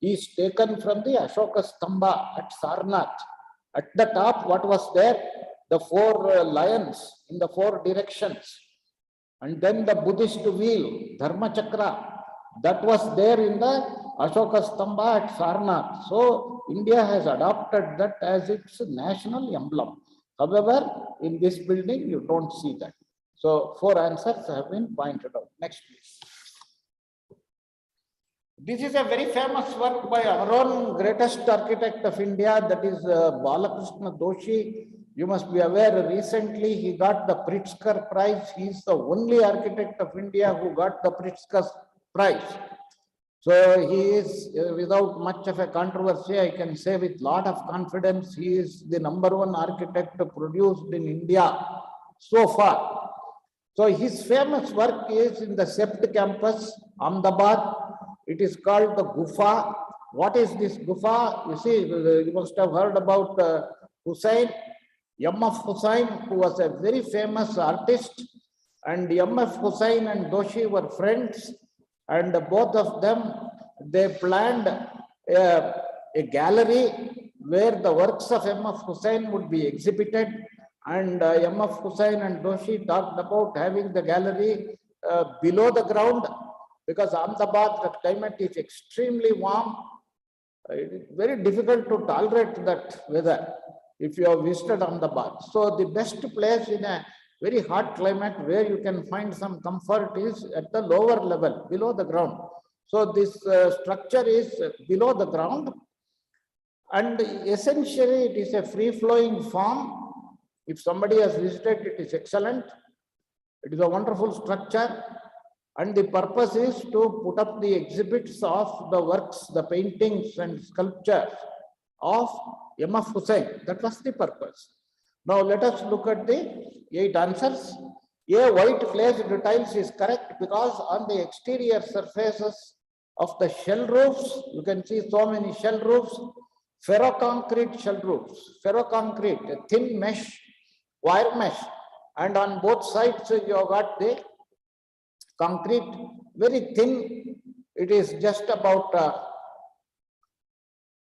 is taken from the Ashoka Stamba at Sarnath. At the top, what was there? The four lions in the four directions. And then the Buddhist wheel, Dharma Chakra, that was there in the Ashoka Stamba at Sarnath. So India has adopted that as its national emblem. However, in this building, you don't see that. So 4 answers have been pointed out. Next, please. This is a very famous work by our own greatest architect of India, that is Balakrishna Doshi. You must be aware, recently he got the Pritzker Prize. He is the only architect of India who got the Pritzker Prize. So he is, without much of a controversy, I can say with lot of confidence, he is the #1 architect produced in India so far. So his famous work is in the Sept campus, Ahmedabad. It is called the Gufa. What is this Gufa? You see, you must have heard about Hussain. M.F. Hussain, who was a very famous artist, and M.F. Hussain and Doshi were friends, and both of them, they planned a gallery where the works of M.F. Hussain would be exhibited, and M.F. Hussain and Doshi talked about having the gallery below the ground, because Ahmedabad, the climate is extremely warm. It is very difficult to tolerate that weather if you have visited Ahmedabad. So the best place in a very hot climate where you can find some comfort is at the lower level, below the ground. So this structure is below the ground, and essentially it is a free-flowing form. If somebody has visited, it is excellent. It is a wonderful structure, and the purpose is to put up the exhibits of the works, the paintings and sculptures of M.F. Hussain. That was the purpose. Now let us look at the 8 answers. A, white glazed tiles is correct because on the exterior surfaces of the shell roofs, you can see so many shell roofs, ferroconcrete shell roofs, ferroconcrete, a thin mesh, wire mesh, and on both sides you have got the concrete, very thin. It is just about,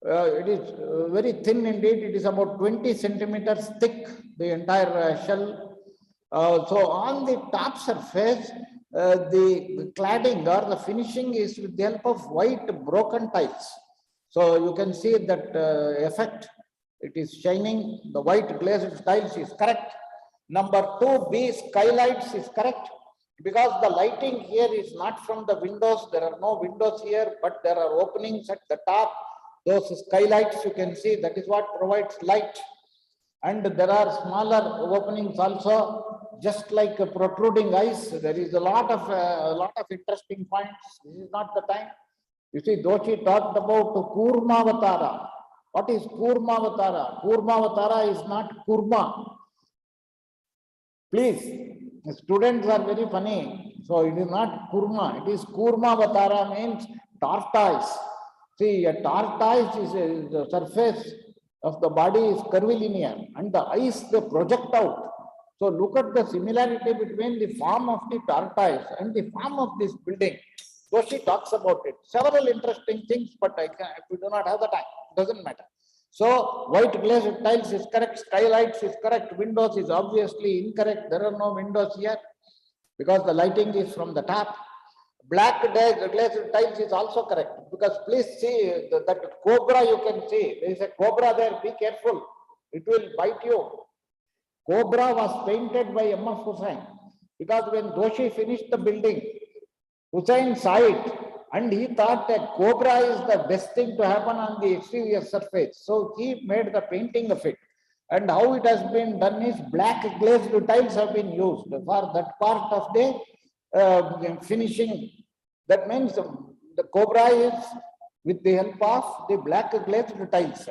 it is very thin indeed. It is about 20 centimeters thick, the entire shell. So on the top surface, the cladding or the finishing is with the help of white broken tiles. So you can see that effect. It is shining. The white glazed tiles is correct. Number 2, B, skylights is correct, because the lighting here is not from the windows. There are no windows here, but there are openings at the top. Those skylights you can see, that is what provides light. And there are smaller openings also, just like protruding eyes. There is a lot of interesting points. This is not the time. You see, Doshi talked about Kurmavatara. What is Kurmavatara? Kurmavatara is not Kurma. Please, the students are very funny. So it is not Kurma. It is Kurmavatara, means tortoise. See, a tortoise is the surface of the body is curvilinear, and the eyes, they project out. So look at the similarity between the form of the tortoise and the form of this building. Doshi talks about it. Several interesting things, but we do not have the time. It doesn't matter. So white glazed tiles is correct, skylights is correct, windows is obviously incorrect. There are no windows here because the lighting is from the top. Black glazed tiles is also correct, because please see that cobra you can see. There is a cobra there, be careful. It will bite you. Cobra was painted by M.F. Hussain, because when Doshi finished the building, Hussain saw it and he thought that cobra is the best thing to happen on the exterior surface. So he made the painting of it. And how it has been done is black glazed tiles have been used for that part of the finishing. That means the cobra is with the help of the black glazed tiles.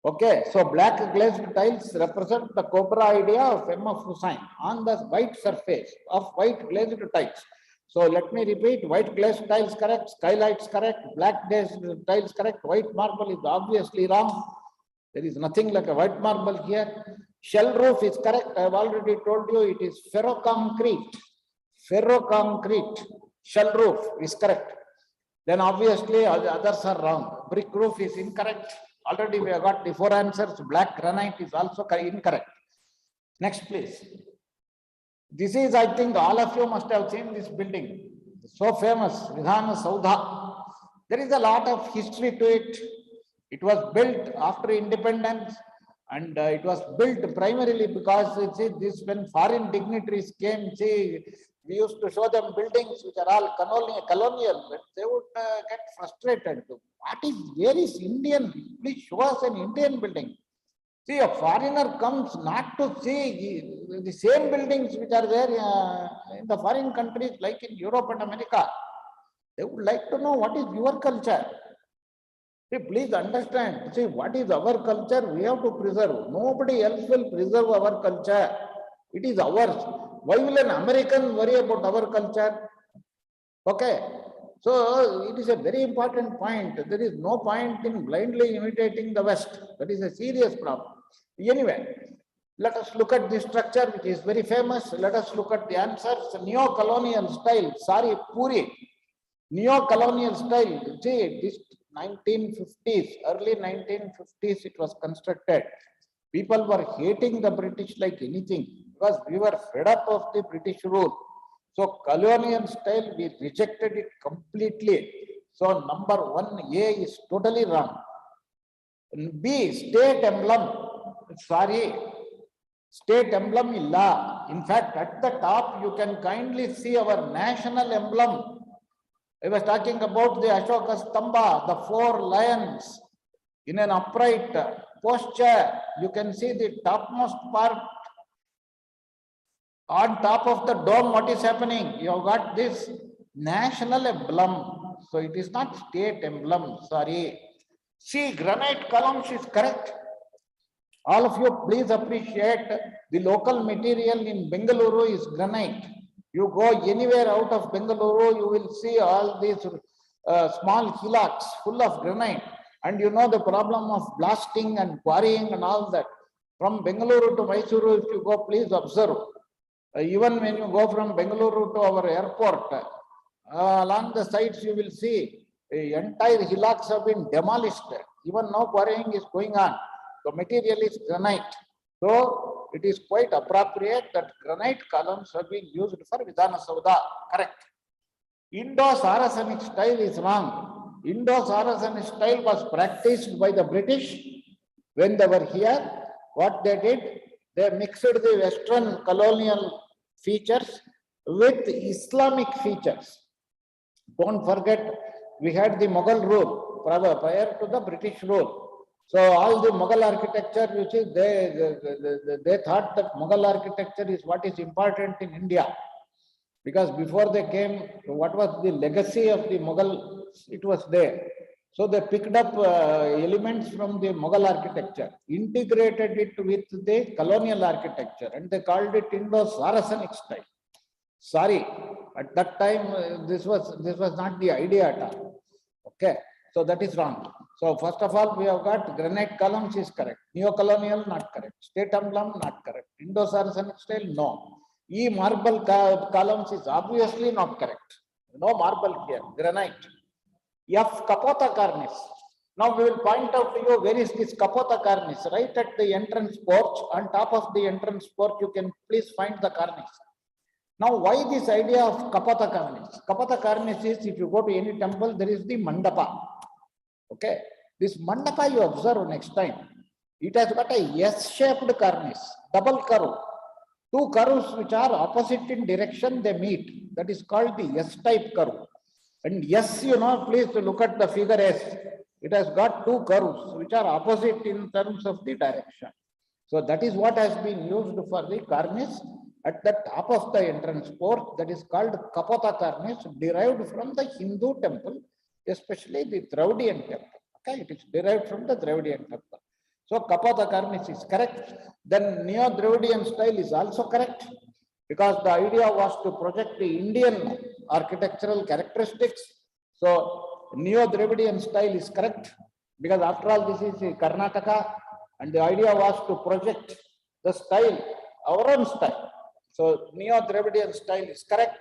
Okay, so black glazed tiles represent the cobra idea of M.F. Hussain on the white surface of white glazed tiles. So let me repeat, white glazed tiles correct, skylights correct, black glazed tiles correct, white marble is obviously wrong. There is nothing like a white marble here. Shell roof is correct. I have already told you it is ferroconcrete. Ferroconcrete shell roof is correct. Then obviously the others are wrong. Brick roof is incorrect. Already we have got the 4 answers. Black granite is also incorrect. Next, please. This is, I think, all of you must have seen this building. So famous, Vidhana, Soudha. There is a lot of history to it. It was built after independence, and it was built primarily because, see, this when foreign dignitaries came, see, we used to show them buildings which are all colonial, but they would get frustrated. Where is Indian? Please show us an Indian building. See, a foreigner comes not to see the same buildings which are there in the foreign countries like in Europe and America. They would like to know what is your culture. See, please understand. See, what is our culture? We have to preserve. Nobody else will preserve our culture. It is ours. Why will an American worry about our culture? Okay. So it is a very important point. There is no point in blindly imitating the West. That is a serious problem. Anyway, Let us look at this structure, which is very famous. Let us look at the answers. Neo-colonial style, sorry, Puri. Neo-colonial style, see, this 1950s, early 1950s, it was constructed. People were hating the British like anything because we were fed up of the British rule. So colonial style, we rejected it completely. So number 1A is totally wrong. B, state emblem, sorry, state emblem illa. In fact, at the top, you can kindly see our national emblem. I was talking about the Ashoka Stamba, the 4 lions in an upright posture. You can see the topmost part. On top of the dome, what is happening? You have got this national emblem. So it is not state emblem, sorry. See, granite columns is correct. All of you please appreciate the local material in Bengaluru is granite. You go anywhere out of Bengaluru, you will see all these small hillocks full of granite. And you know the problem of blasting and quarrying and all that. From Bengaluru to Mysuru, if you go, please observe. Even when you go from Bengaluru to our airport, along the sides you will see entire hillocks have been demolished. Even now quarrying is going on. The material is granite. So it is quite appropriate that granite columns have been used for Vidhana Soudha. Correct. Indo-Saracenic style is wrong. Indo-Saracenic style was practiced by the British when they were here. What they did, they mixed the Western colonial features with Islamic features. Don't forget, we had the Mughal rule prior to the British rule. So all the Mughal architecture, you see, they thought that Mughal architecture is what is important in India. Because before they came, what was the legacy of the Mughal? It was there. So they picked up elements from the Mughal architecture, integrated it with the colonial architecture, and they called it Indo-Saracenic style. Sorry, at that time, this was not the idea at all. Okay, so that is wrong. So first of all, we have got granite columns is correct. Neo-colonial, not correct. State emblem, not correct. Indo-Saracenic style, no. E marble columns is obviously not correct. No marble here, granite. F Kapota cornice. Now we will point out to you where is this Kapota cornice. Right at the entrance porch, on top of the entrance porch, you can please find the cornice. Now, why this idea of Kapota cornice? Kapota cornice is, if you go to any temple, there is the mandapa. Okay, this mandapa you observe next time. It has got a S-shaped cornice, double curve. 2 curves which are opposite in direction, they meet. That is called the S-type curve. And yes, you know, please look at the figure S. It has got 2 curves which are opposite in terms of the direction. So that is what has been used for the cornice at the top of the entrance porch. That is called Kapota cornice, derived from the Hindu temple, especially the Dravidian temple. Okay, it is derived from the Dravidian temple. So Kapota cornice is correct. Then Neo-Dravidian style is also correct, because the idea was to project the Indian architectural characteristics. So Neo-Dravidian style is correct, because after all this is Karnataka, and the idea was to project the style, our own style. So Neo-Dravidian style is correct,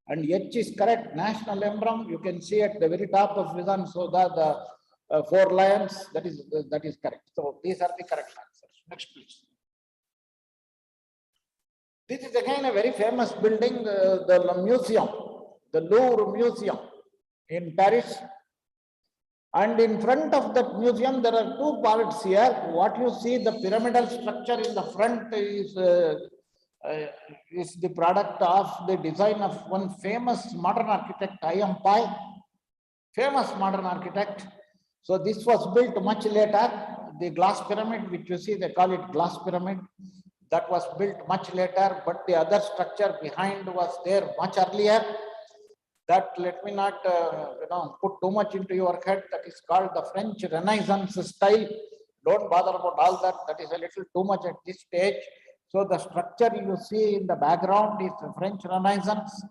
and H is correct. National emblem, you can see at the very top of Vidhana Soudha, the 4 lions, that is correct. So these are the correct answers. Next, please. This is again a very famous building, the museum, the Louvre Museum in Paris. And in front of that museum, there are 2 parts here. What you see, the pyramidal structure in the front is the product of the design of one famous modern architect, Hampi, famous modern architect. So this was built much later. The glass pyramid, which you see, they call it glass pyramid. That was built much later, but the other structure behind was there much earlier. That let me not put too much into your head. That is called the French Renaissance style. Don't bother about all that. That is a little too much at this stage. So the structure you see in the background is the French Renaissance.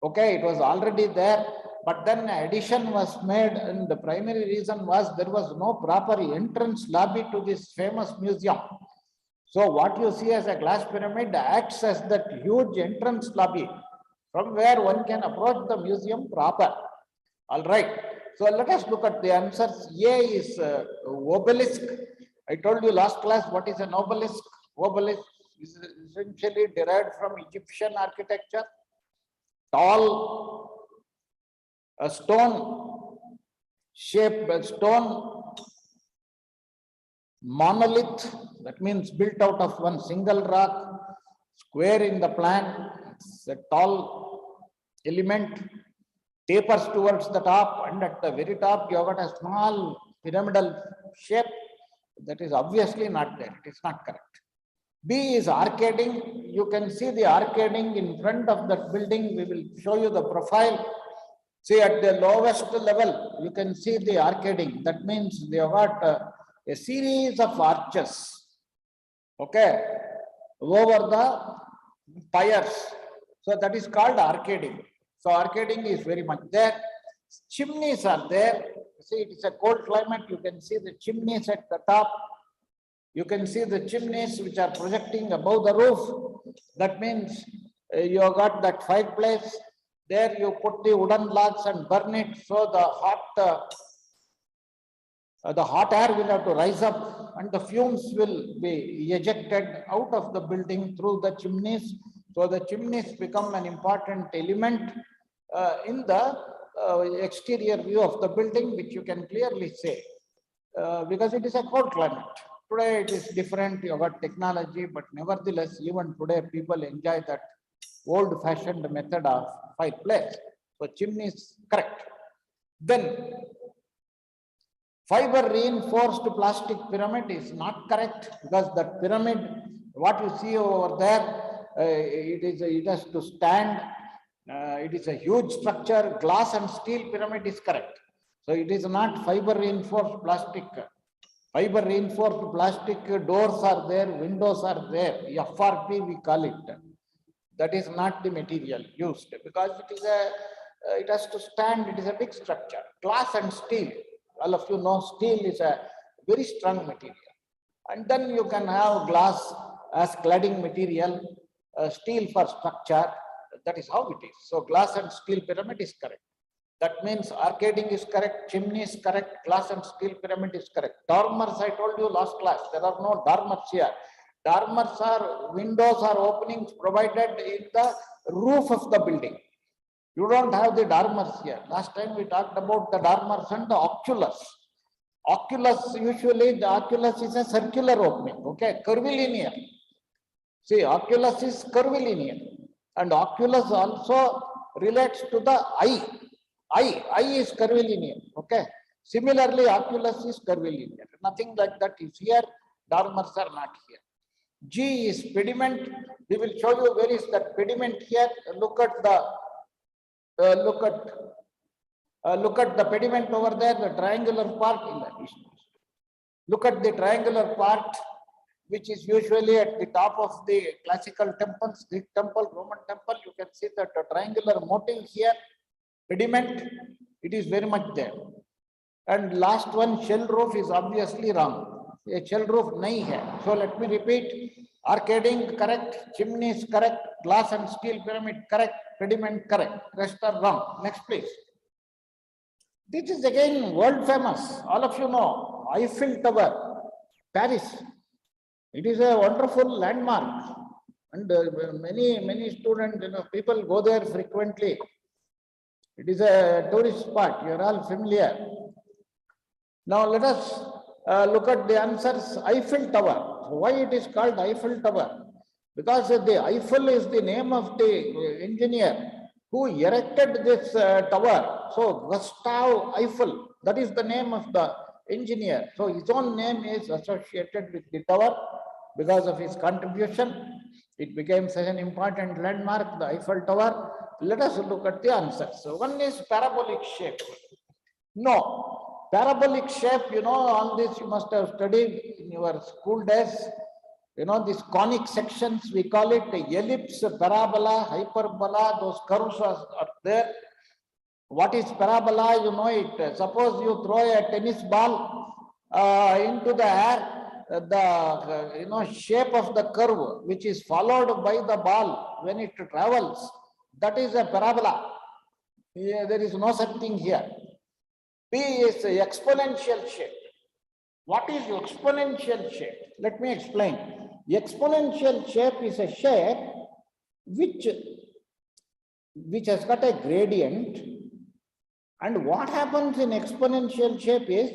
Okay, it was already there, but then addition was made, and the primary reason was there was no proper entrance lobby to this famous museum. So what you see as a glass pyramid acts as that huge entrance lobby from where one can approach the museum proper. All right. So let us look at the answers. A is obelisk. I told you last class what is an obelisk. Obelisk is essentially derived from Egyptian architecture. Tall, a stone shape, a stone monolith, that means built out of one single rock, square in the plan. It's a tall element, tapers towards the top, and at the very top you have got a small pyramidal shape. That is obviously not there. It is not correct. B is arcading. You can see the arcading in front of that building. We will show you the profile. See, at the lowest level, you can see the arcading. That means they have got a series of arches, okay, over the piers. So that is called arcading. So arcading is very much there. Chimneys are there. See, it is a cold climate. You can see the chimneys at the top. You can see the chimneys which are projecting above the roof. That means you have got that fireplace. There you put the wooden logs and burn it. So the hot air will have to rise up and the fumes will be ejected out of the building through the chimneys. So the chimneys become an important element in the exterior view of the building, which you can clearly say because it is a cold climate. Today it is different, you have got technology, but nevertheless, even today people enjoy that old-fashioned method of fireplace. So chimney is correct. Then fiber reinforced plastic pyramid is not correct because that pyramid, what you see over there, it has to stand. It is a huge structure. Glass and steel pyramid is correct. So it is not fiber reinforced plastic. Fiber reinforced plastic doors are there, windows are there. FRP we call it. That is not the material used because it has to stand. It is a big structure. Glass and steel. All of you know steel is a very strong material. And then you can have glass as cladding material, steel for structure. That is how it is. So glass and steel pyramid is correct. That means arcading is correct, chimney is correct, glass and steel pyramid is correct. Dormers, I told you last class, there are no dormers here. Dormers are windows or openings provided in the roof of the building. You don't have the dormers here. Last time we talked about the dormers and the oculus. Oculus, usually the oculus is a circular opening, okay, curvilinear. See, oculus is curvilinear. And oculus also relates to the eye. Eye is curvilinear. Okay. Similarly, oculus is curvilinear. Nothing like that is here. Dormers are not here. G is pediment. We will show you where is that pediment here. Look at the pediment over there. The triangular part in the east. Look at the triangular part, which is usually at the top of the classical temples, Greek temple, Roman temple. You can see that triangular motif here, pediment, it is very much there. And last one, shell roof is obviously wrong. A shell roof nahi hai. So let me repeat, arcading correct, chimney is correct, glass and steel pyramid correct, pediment correct, rest are wrong. Next please. This is again world famous, all of you know, Eiffel Tower, Paris. It is a wonderful landmark, and many students, people go there frequently. It is a tourist spot. You are all familiar. Now let us look at the answers. Eiffel Tower. Why it is called Eiffel Tower? Because the Eiffel is the name of the engineer who erected this tower. So Gustav Eiffel, that is the name of the engineer. So his own name is associated with the tower. Because of his contribution, it became such an important landmark, the Eiffel Tower. Let us look at the answers. So one is parabolic shape. No, parabolic shape, all this you must have studied in your school days. These conic sections, we call it ellipse, parabola, hyperbola, those curves are there. What is parabola? You know it. Suppose you throw a tennis ball into the air. the shape of the curve which is followed by the ball when it travels, that is a parabola. There is no such thing here. P is exponential shape. What is exponential shape? Let me explain. Exponential shape is a shape which has got a gradient, and what happens in exponential shape is,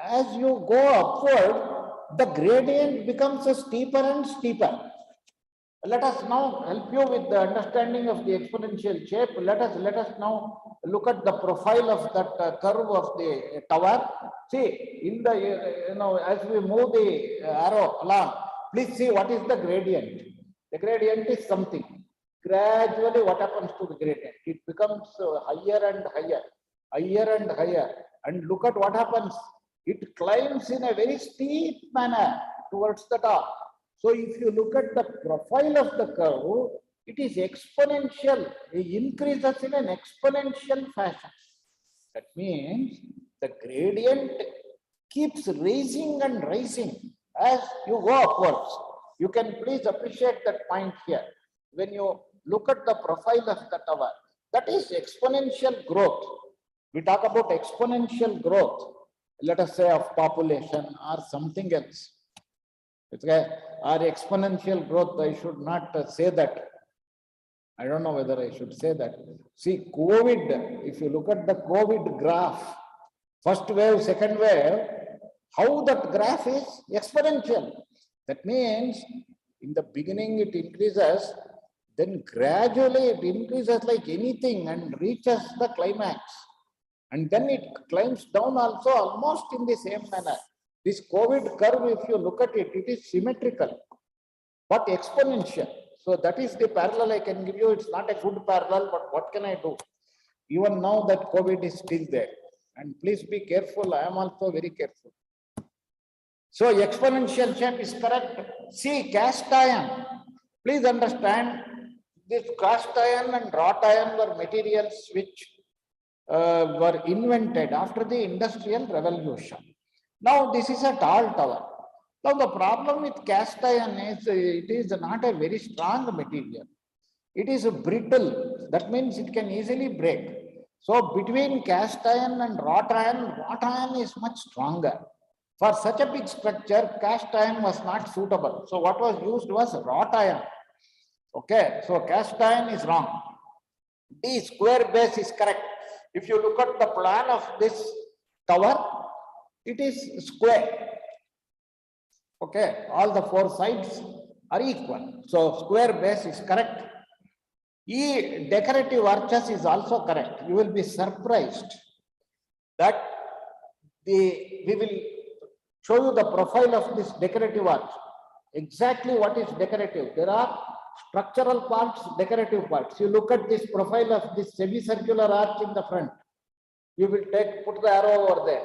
as you go upward, the gradient becomes steeper and steeper. Let us now help you with the understanding of the exponential shape. Let us now look at the profile of that curve of the tower. See, in the as we move the arrow along, please see what is the gradient. The gradient is something. Gradually, what happens to the gradient? It becomes higher and higher, higher and higher. And look at what happens. It climbs in a very steep manner towards the top. So if you look at the profile of the curve, it is exponential. It increases in an exponential fashion. That means the gradient keeps rising and rising as you go upwards. You can please appreciate that point here. When you look at the profile of the tower, that is exponential growth. We talk about exponential growth, let us say of population or something else. Okay, or exponential growth, I should not say that. I don't know whether I should say that. See, COVID, if you look at the COVID graph, first wave, second wave, how that graph is exponential. That means in the beginning it increases, then gradually it increases like anything and reaches the climax. And then it climbs down also almost in the same manner. This COVID curve, if you look at it, it is symmetrical, but exponential. So that is the parallel I can give you. It's not a good parallel, but what can I do? Even now that COVID is still there. And please be careful. I am also very careful. So exponential shape is correct. See, cast iron. Please understand, this cast iron and wrought iron were materials which were invented after the Industrial Revolution. Now, this is a tall tower. Now, the problem with cast iron is it is not a very strong material. It is brittle. That means it can easily break. So, between cast iron and wrought iron is much stronger. For such a big structure, cast iron was not suitable. So, what was used was wrought iron. Okay, so cast iron is wrong. D, square base is correct. If you look at the plan of this tower, it is square. Okay, all the four sides are equal. So square base is correct. E, decorative arches is also correct. You will be surprised that we will show you the profile of this decorative arch. Exactly what is decorative. There are structural parts, decorative parts. You look at this profile of this semicircular arch in the front. You will put the arrow over there.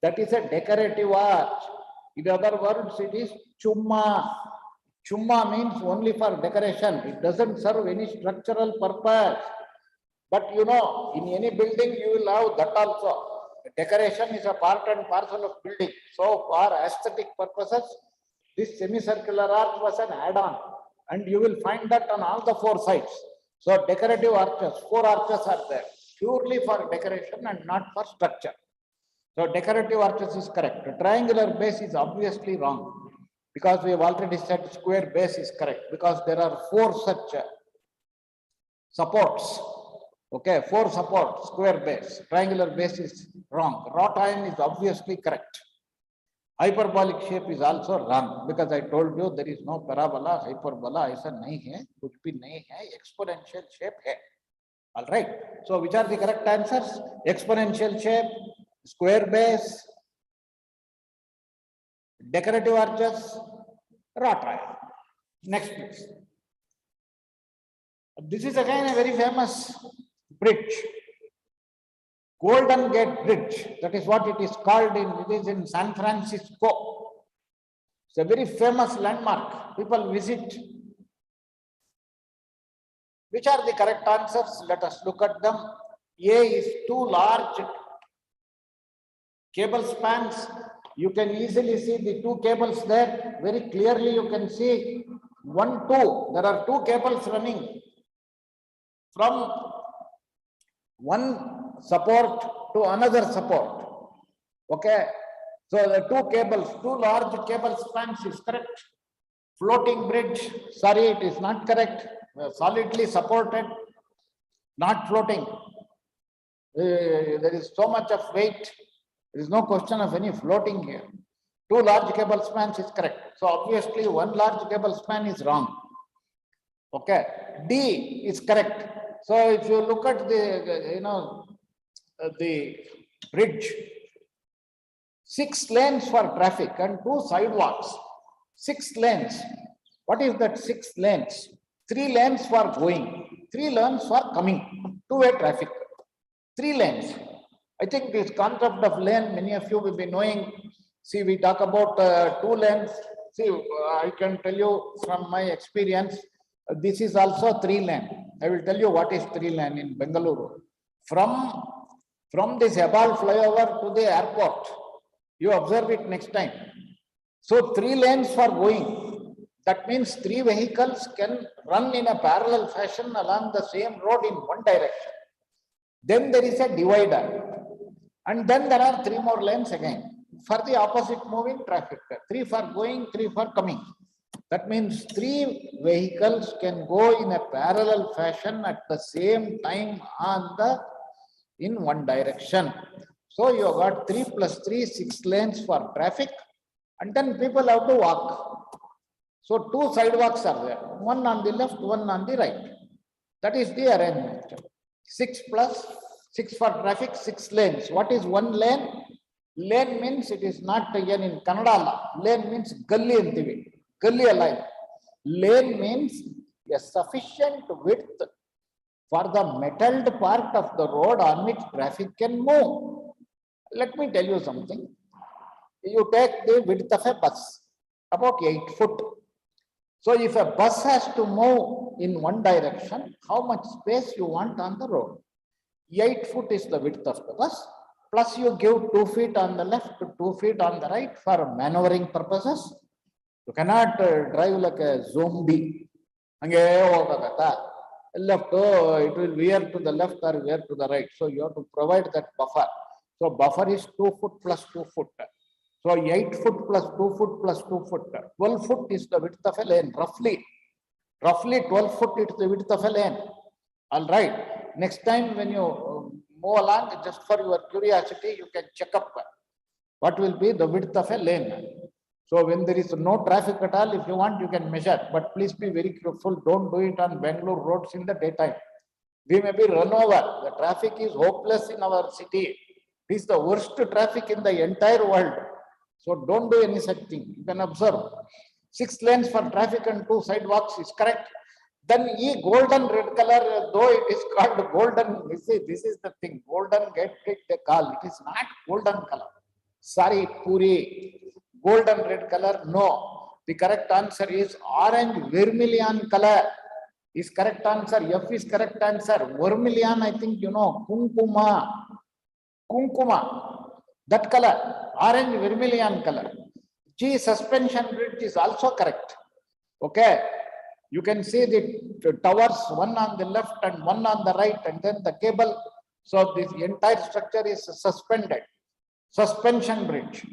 That is a decorative arch. In other words, it is chumma. Chumma means only for decoration. It doesn't serve any structural purpose. But you know, in any building, you will have that also. Decoration is a part and parcel of building. So for aesthetic purposes, this semicircular arch was an add-on. And you will find that on all the four sides. So decorative arches, four arches are there, purely for decoration and not for structure. So decorative arches is correct. The triangular base is obviously wrong, because we have already said square base is correct, because there are four such supports. Okay, four supports, square base. Triangular base is wrong. Wrought iron is obviously correct. Hyperbolic shape is also wrong, because I told you there is no parabola, hyperbola, aisa nahi hai, kuch bhi nahi hai, exponential shape hai. All right. So which are the correct answers? Exponential shape, square base, decorative arches, wrought iron. Next, please. This is again a very famous bridge. Golden Gate Bridge, that is what it is called it is in San Francisco. It's a very famous landmark. People visit. Which are the correct answers? Let us look at them. A is two large cable spans You can easily see the two cables there. Very clearly you can see 1, 2. There are two cables running from one support to another support. Okay. So the two cables, two large cable spans is correct. Floating bridge, sorry, it is not correct. Solidly supported, not floating. There is so much of weight. There is no question of any floating here. Two large cable spans is correct. So obviously one large cable span is wrong. Okay. D is correct. So if you look at the, the bridge, 6 lanes for traffic and 2 sidewalks. 6 lanes. What is that 6 lanes? 3 lanes for going, 3 lanes for coming, two-way traffic. 3 lanes. I think this concept of lane, many of you will be knowing. See, we talk about 2 lanes. See, I can tell you from my experience, this is also 3 lane. I will tell you what is 3 lane in Bengaluru. From this Hebbal flyover to the airport, you observe it next time. So 3 lanes for going. That means 3 vehicles can run in a parallel fashion along the same road in one direction. Then there is a divider. And then there are 3 more lanes again for the opposite moving traffic. 3 for going, 3 for coming. That means 3 vehicles can go in a parallel fashion at the same time in one direction. So you have got 3 plus 3, 6 lanes for traffic, and then people have to walk. So 2 sidewalks are there, one on the left, one on the right. That is the arrangement. 6 plus 6 for traffic, 6 lanes. What is 1 lane? Lane means it is not again in Kannada law. Lane means gully antivi. Gully line. Lane means a sufficient width for the metalled part of the road on which traffic can move. Let me tell you something. You take the width of a bus, about 8 foot. So if a bus has to move in one direction, how much space you want on the road? 8 foot is the width of the bus, plus you give 2 feet on the left, 2 feet on the right for maneuvering purposes. You cannot drive like a zombie. Left, it will veer to the left or veer to the right. So you have to provide that buffer. So buffer is 2 foot plus 2 foot. So 8 foot plus 2 foot plus 2 foot. 12 foot is the width of a lane, roughly. Roughly 12 foot is the width of a lane. All right. Next time when you move along, just for your curiosity, you can check up what will be the width of a lane. So when there is no traffic at all, if you want, you can measure. But please be very careful. Don't do it on Bengaluru roads in the daytime. We may be run over. The traffic is hopeless in our city. It is the worst traffic in the entire world. So don't do any such thing. You can observe. 6 lanes for traffic and 2 sidewalks is correct. Then golden red color, though it is called golden, this is the thing. Golden get they call. It is not golden color. Sorry, Puri. Golden red color, no. The correct answer is orange vermilion color is correct answer. F is correct answer. Vermilion, I think you know, kunkuma. Kunkuma, that color, orange vermilion color. G, suspension bridge is also correct. Okay. You can see the towers, one on the left and one on the right, and then the cable. So this entire structure is suspended. Suspension bridge.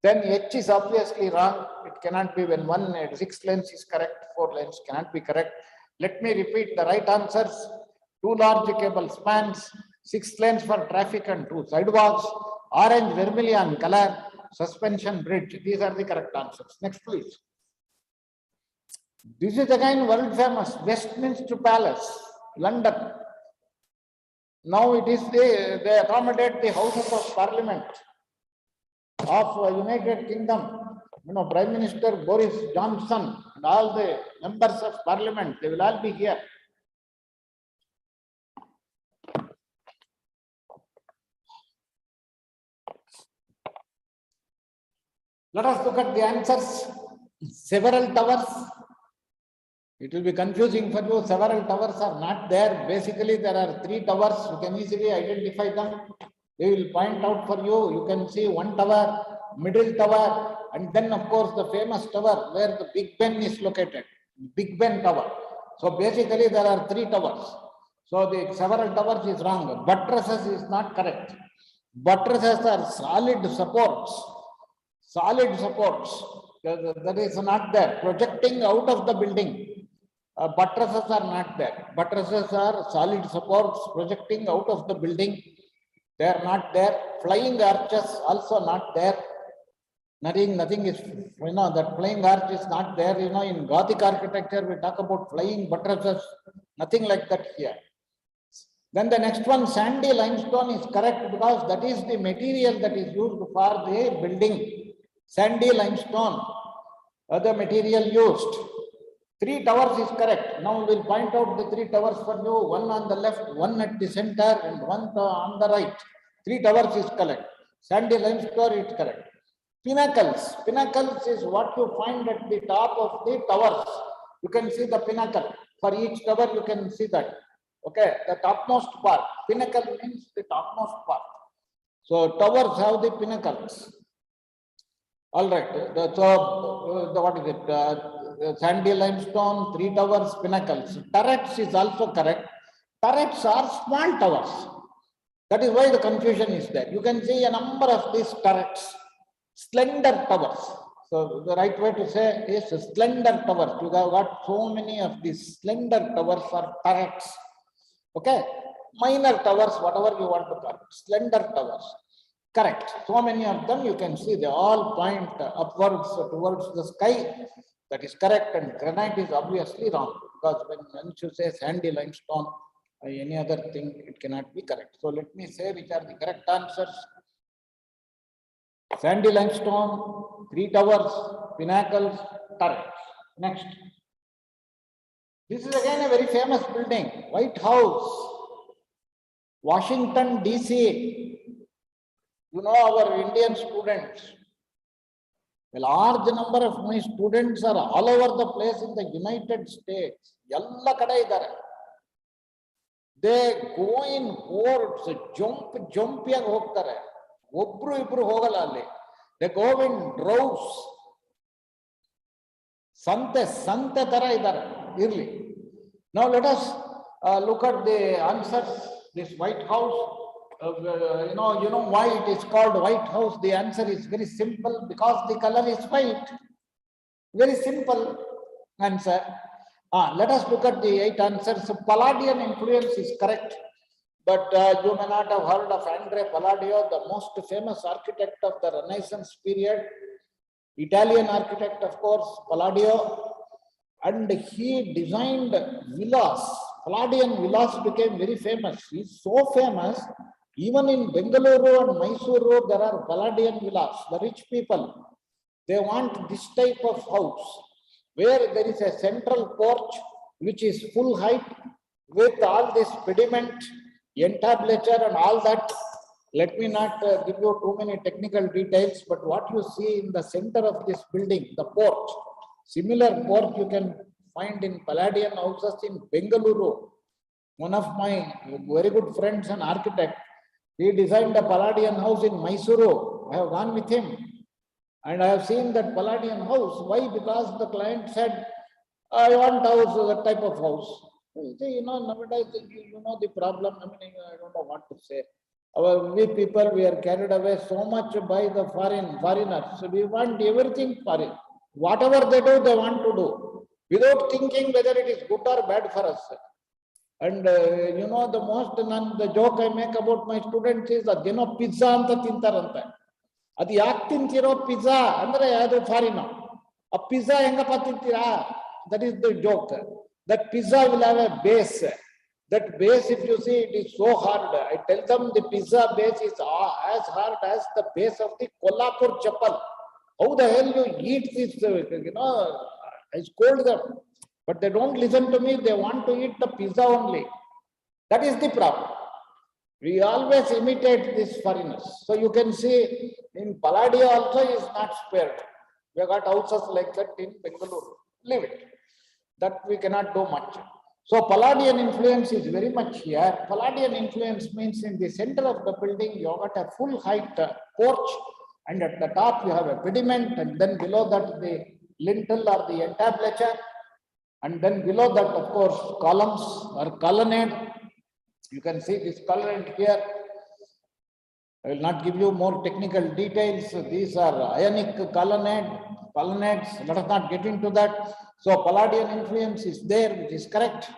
Then H is obviously wrong. It cannot be when 6 lanes is correct, 4 lanes cannot be correct. Let me repeat the right answers. 2 large cable spans, 6 lanes for traffic and 2 sidewalks, orange vermilion color, suspension bridge. These are the correct answers. Next, please. This is again world famous, Westminster Palace, London. Now it is they accommodate the Houses of Parliament of United Kingdom. You know, Prime Minister Boris Johnson and all the members of Parliament, they will all be here. Let us look at the answers. Several towers. It will be confusing for you. Several towers are not there. Basically, there are 3 towers. You can easily identify them. They will point out for you. You can see 1 tower, middle tower, and then of course the famous tower where the Big Ben is located, Big Ben Tower. So basically there are 3 towers. So the several towers is wrong. Buttresses is not correct. Buttresses are solid supports. Solid supports. That is not there. Projecting out of the building. Buttresses are not there. Buttresses are solid supports projecting out of the building. They are not there. Flying arches also not there. Nothing is, that flying arch is not there. In Gothic architecture, we talk about flying buttresses. Nothing like that here. Then the next one, sandy limestone is correct because that is the material that is used for the building. Sandy limestone, the material used. 3 towers is correct. Now we will point out the 3 towers for you. One on the left, one at the center, and one on the right. 3 towers is correct. Sandy limestone is correct. Pinnacles. Pinnacles is what you find at the top of the towers. You can see the pinnacle. For each tower, you can see that. Okay, the topmost part. Pinnacle means the topmost part. So towers have the pinnacles. All right. What is it? Sandy limestone, 3 towers, pinnacles. Turrets is also correct. Turrets are small towers. That is why the confusion is there. You can see a number of these turrets. Slender towers. So the right way to say is slender towers. You have got so many of these slender towers or turrets. Okay, minor towers, whatever you want to call it, slender towers. Correct. So many of them you can see they all point upwards towards the sky. That is correct, and granite is obviously wrong because when you say sandy limestone, any other thing, it cannot be correct. So let me say which are the correct answers. Sandy limestone, 3 towers, pinnacles, turrets. Next. This is again a very famous building, White House, Washington, DC. You know our Indian students. A large number of my students are all over the place in the United States. Yalla kada idare. They go in hordes, jump yag hogtare. Obru ibru hogala alli. They go in droves. Sante tara idare. Irli. Now let us look at the answers. This White House. You know why it is called White House? The answer is very simple because the color is white. Very simple answer. Let us look at the 8 answers. So Palladian influence is correct, but you may not have heard of Andrea Palladio, the most famous architect of the Renaissance period. Italian architect, of course, Palladio. And he designed villas. Palladian villas became very famous. He's so famous. Even in Bengaluru and Mysuru, there are Palladian villas. The rich people, they want this type of house where there is a central porch which is full height with all this pediment, entablature and all that. Let me not give you too many technical details, but what you see in the center of this building, the porch, similar porch you can find in Palladian houses in Bengaluru. One of my very good friends, an architect, he designed a Palladian house in Mysuru. I have gone with him and I have seen that Palladian house. Why? Because the client said, I want house, that type of house. You know, nowadays, you know the problem. I mean, I don't know what to say. We people, we are carried away so much by the foreigners. So we want everything foreign. Whatever they do, they want to do without thinking whether it is good or bad for us. And you know, the joke I make about my students is that they know pizza anta tintarante. Adi yak tintiro pizza andre adu foreign. A pizza engappa tintira. That is the joke. That pizza will have a base. That base, if you see, it is so hard. I tell them the pizza base is as hard as the base of the Kolhapur chappal. How the hell you eat this? You know, I scold them. But they don't listen to me. They want to eat the pizza only. That is the problem. We always imitate these foreigners. So you can see in Palladio also is not spared. We have got houses like that in Bengaluru. Leave it. That we cannot do much. So Palladian influence is very much here. Palladian influence means in the center of the building, you have got a full height porch And at the top you have a pediment, and then below that the lintel or the entablature, and then below that, of course, columns or colonnade. You can see this colonnade here. I will not give you more technical details. These are ionic colonnades. Let us not get into that. So Palladian influence is there, which is correct.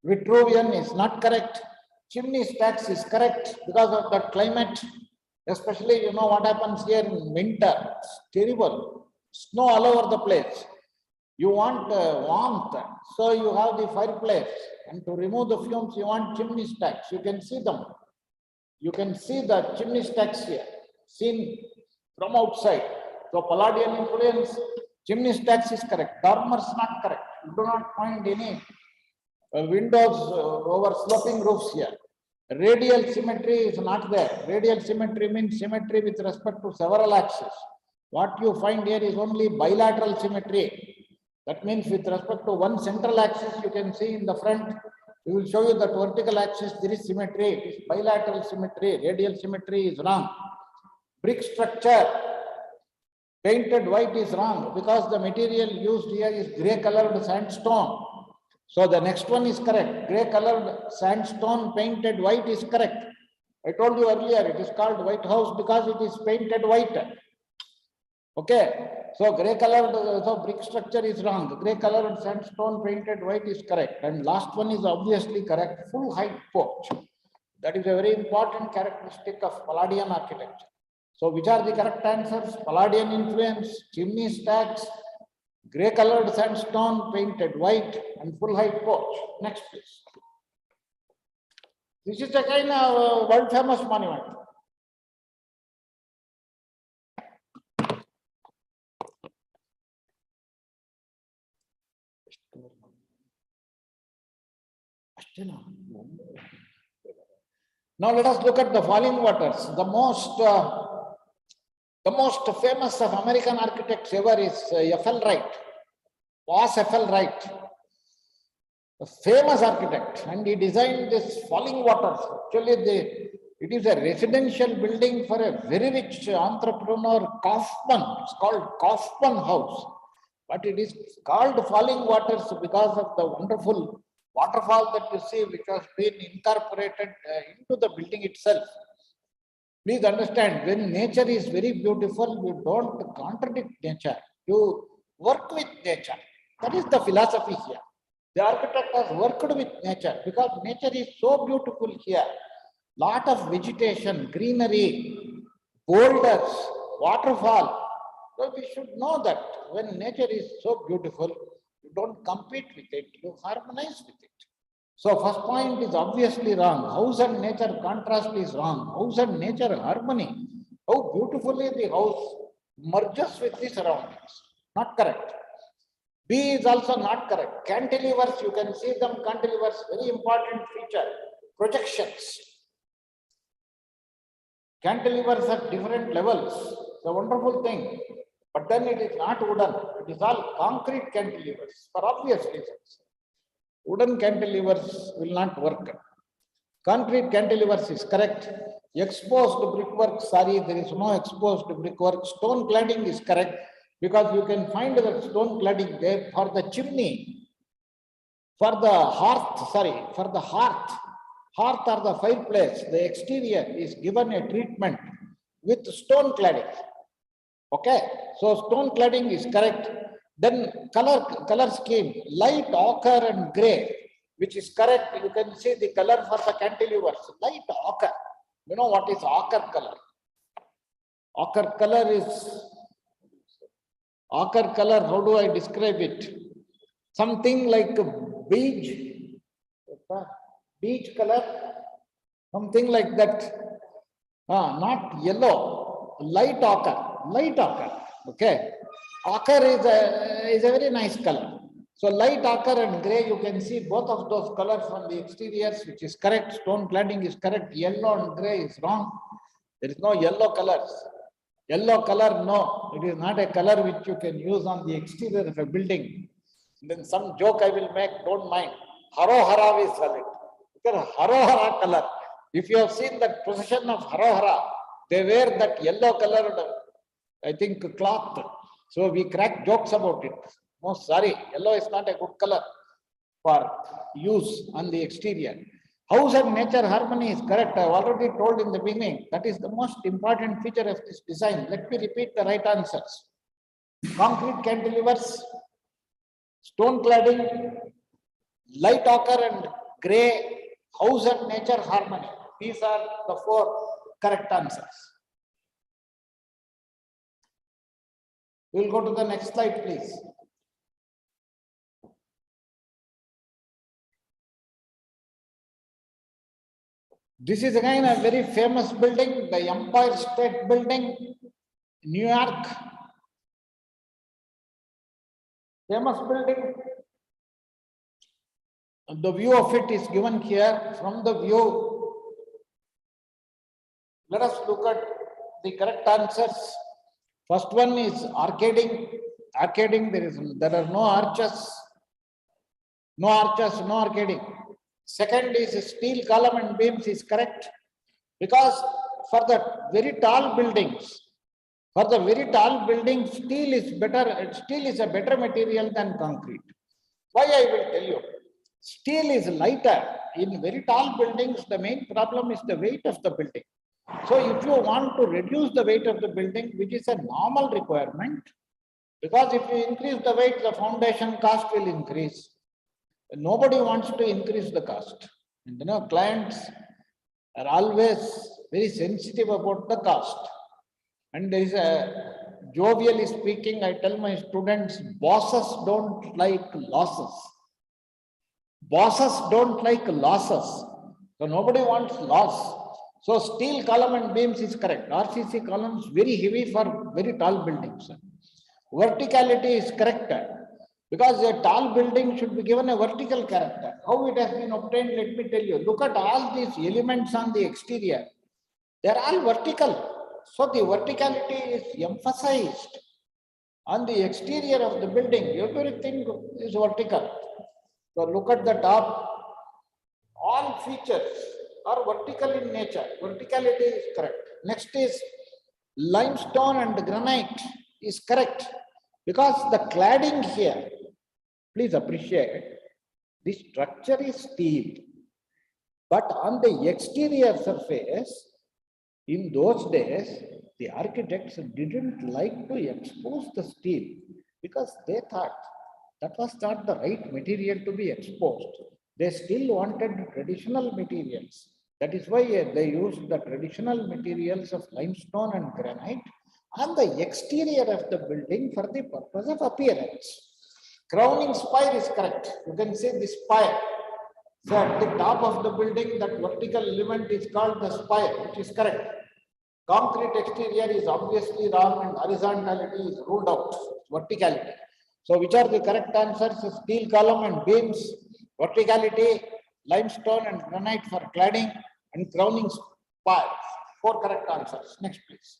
Vitruvian is not correct. Chimney stacks is correct because of the climate. Especially, you know what happens here in winter. It's terrible. Snow all over the place. You want warmth, so you have the fireplace. And to remove the fumes, you want chimney stacks. You can see them. You can see the chimney stacks here, seen from outside. So Palladian influence, chimney stacks is correct. Dormers not correct. You do not find any windows over sloping roofs here. Radial symmetry is not there. Radial symmetry means symmetry with respect to several axes. What you find here is only bilateral symmetry. That means with respect to one central axis, you can see in the front, we will show you that vertical axis, there is symmetry. It is bilateral symmetry. Radial symmetry is wrong. Brick structure, painted white is wrong because the material used here is grey colored sandstone. So the next one is correct. Grey colored sandstone painted white is correct. I told you earlier, it is called White House because it is painted white. Okay. So grey colored, so brick structure is wrong. Grey colored sandstone painted white is correct. And last one is obviously correct. Full height porch. That is a very important characteristic of Palladian architecture. So which are the correct answers? Palladian influence, chimney stacks, grey colored sandstone painted white, and full height porch. Next please. This is again a world famous monument. Now let us look at the falling waters. The most famous of American architects ever is Eiffel Wright. Was Eiffel Wright, a famous architect, and he designed this falling waters. Actually, it is a residential building for a very rich entrepreneur, Kaufman. It's called Kaufman House, but it is called falling waters because of the wonderful waterfall that you see, which has been incorporated into the building itself. Please understand, when nature is very beautiful, you don't contradict nature. You work with nature. That is the philosophy here. The architect has worked with nature because nature is so beautiful here. Lot of vegetation, greenery, boulders, waterfall. So we should know that when nature is so beautiful, you don't compete with it, you harmonize with it. So first point is obviously wrong. House and nature contrast is wrong. House and nature harmony. How beautifully the house merges with the surroundings. Not correct. B is also not correct. Cantilevers, you can see them, cantilevers, very important feature. Projections. Cantilevers at different levels. It's a wonderful thing. But then it is not wooden. It is all concrete cantilevers for obvious reasons. Wooden cantilevers will not work. Concrete cantilevers is correct. Exposed brickwork, sorry, there is no exposed brickwork. Stone cladding is correct because you can find that stone cladding there for the chimney, for the hearth, hearth or the fireplace. The exterior is given a treatment with stone cladding. Okay, so stone cladding is correct. Then color scheme, light ochre and gray, which is correct. You can see the color for the cantilevers, light ochre. You know what is ochre color? Ochre color, how do I describe it? Something like beige color, something like that. Not yellow, light ochre. Okay. Ochre is a very nice color. So light ochre and gray, you can see both of those colors from the exteriors, which is correct. Stone cladding is correct. Yellow and gray is wrong. There is no yellow colors. Yellow color, no. It is not a color which you can use on the exterior of a building. Then some joke I will make, don't mind. Haro Hara is valid. Because Haro Hara color. If you have seen that procession of Haro Hara, they wear that yellow colored I think, cloth. So we crack jokes about it. No, sorry, yellow is not a good color for use on the exterior. House and nature harmony is correct. I have already told in the beginning. That is the most important feature of this design. Let me repeat the right answers. Concrete cantilevers, stone cladding, light ochre and grey, house and nature harmony. These are the 4 correct answers. We will go to the next slide, please. This is again a very famous building, the Empire State Building, New York. Famous building. The view of it is given here. From the view, let us look at the correct answers. First one is arcading. Arcading, there are no arches. No arches, no arcading. Second is steel column and beams is correct. Because for the very tall buildings, steel is better. Steel is a better material than concrete. Why I will tell you. Steel is lighter. In very tall buildings, the main problem is the weight of the building. So if you want to reduce the weight of the building, which is a normal requirement, because if you increase the weight, the foundation cost will increase. Nobody wants to increase the cost. And clients are always very sensitive about the cost. And there is a, jovially speaking, I tell my students, bosses don't like losses. Bosses don't like losses. So nobody wants loss. So steel column and beams is correct. RCC columns very heavy for very tall buildings. Verticality is correct. Because a tall building should be given a vertical character. How it has been obtained, let me tell you. Look at all these elements on the exterior. They are all vertical. So the verticality is emphasized on the exterior of the building. Everything is vertical. So look at the top. All features are vertical in nature. Verticality is correct. Next is limestone and granite is correct. Because the cladding here, please appreciate, the structure is steel. But on the exterior surface, in those days, the architects didn't like to expose the steel because they thought that was not the right material to be exposed. They still wanted traditional materials. That is why they used the traditional materials of limestone and granite on the exterior of the building for the purpose of appearance. Crowning spire is correct. You can see the spire. So at the top of the building, that vertical element is called the spire, which is correct. Concrete exterior is obviously wrong and horizontality is ruled out, verticality. So which are the correct answers? Steel column and beams, verticality, limestone and granite for cladding, and crowning spire. 4 correct answers. Next, please.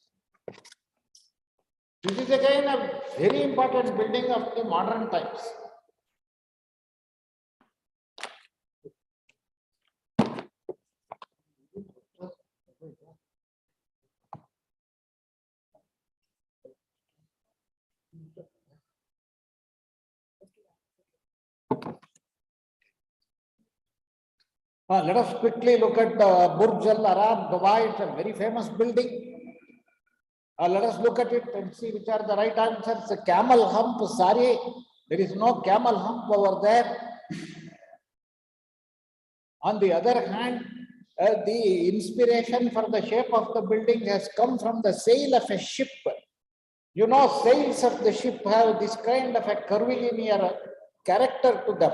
This is again a very important building of the modern times. Let us quickly look at the Burj Al Arab, Dubai. It's a very famous building. Let us look at it and see which are the right answers. A camel hump, sorry, there is no camel hump over there. On the other hand, the inspiration for the shape of the building has come from the sail of a ship. You know, sails of the ship have this kind of a curvilinear character to them.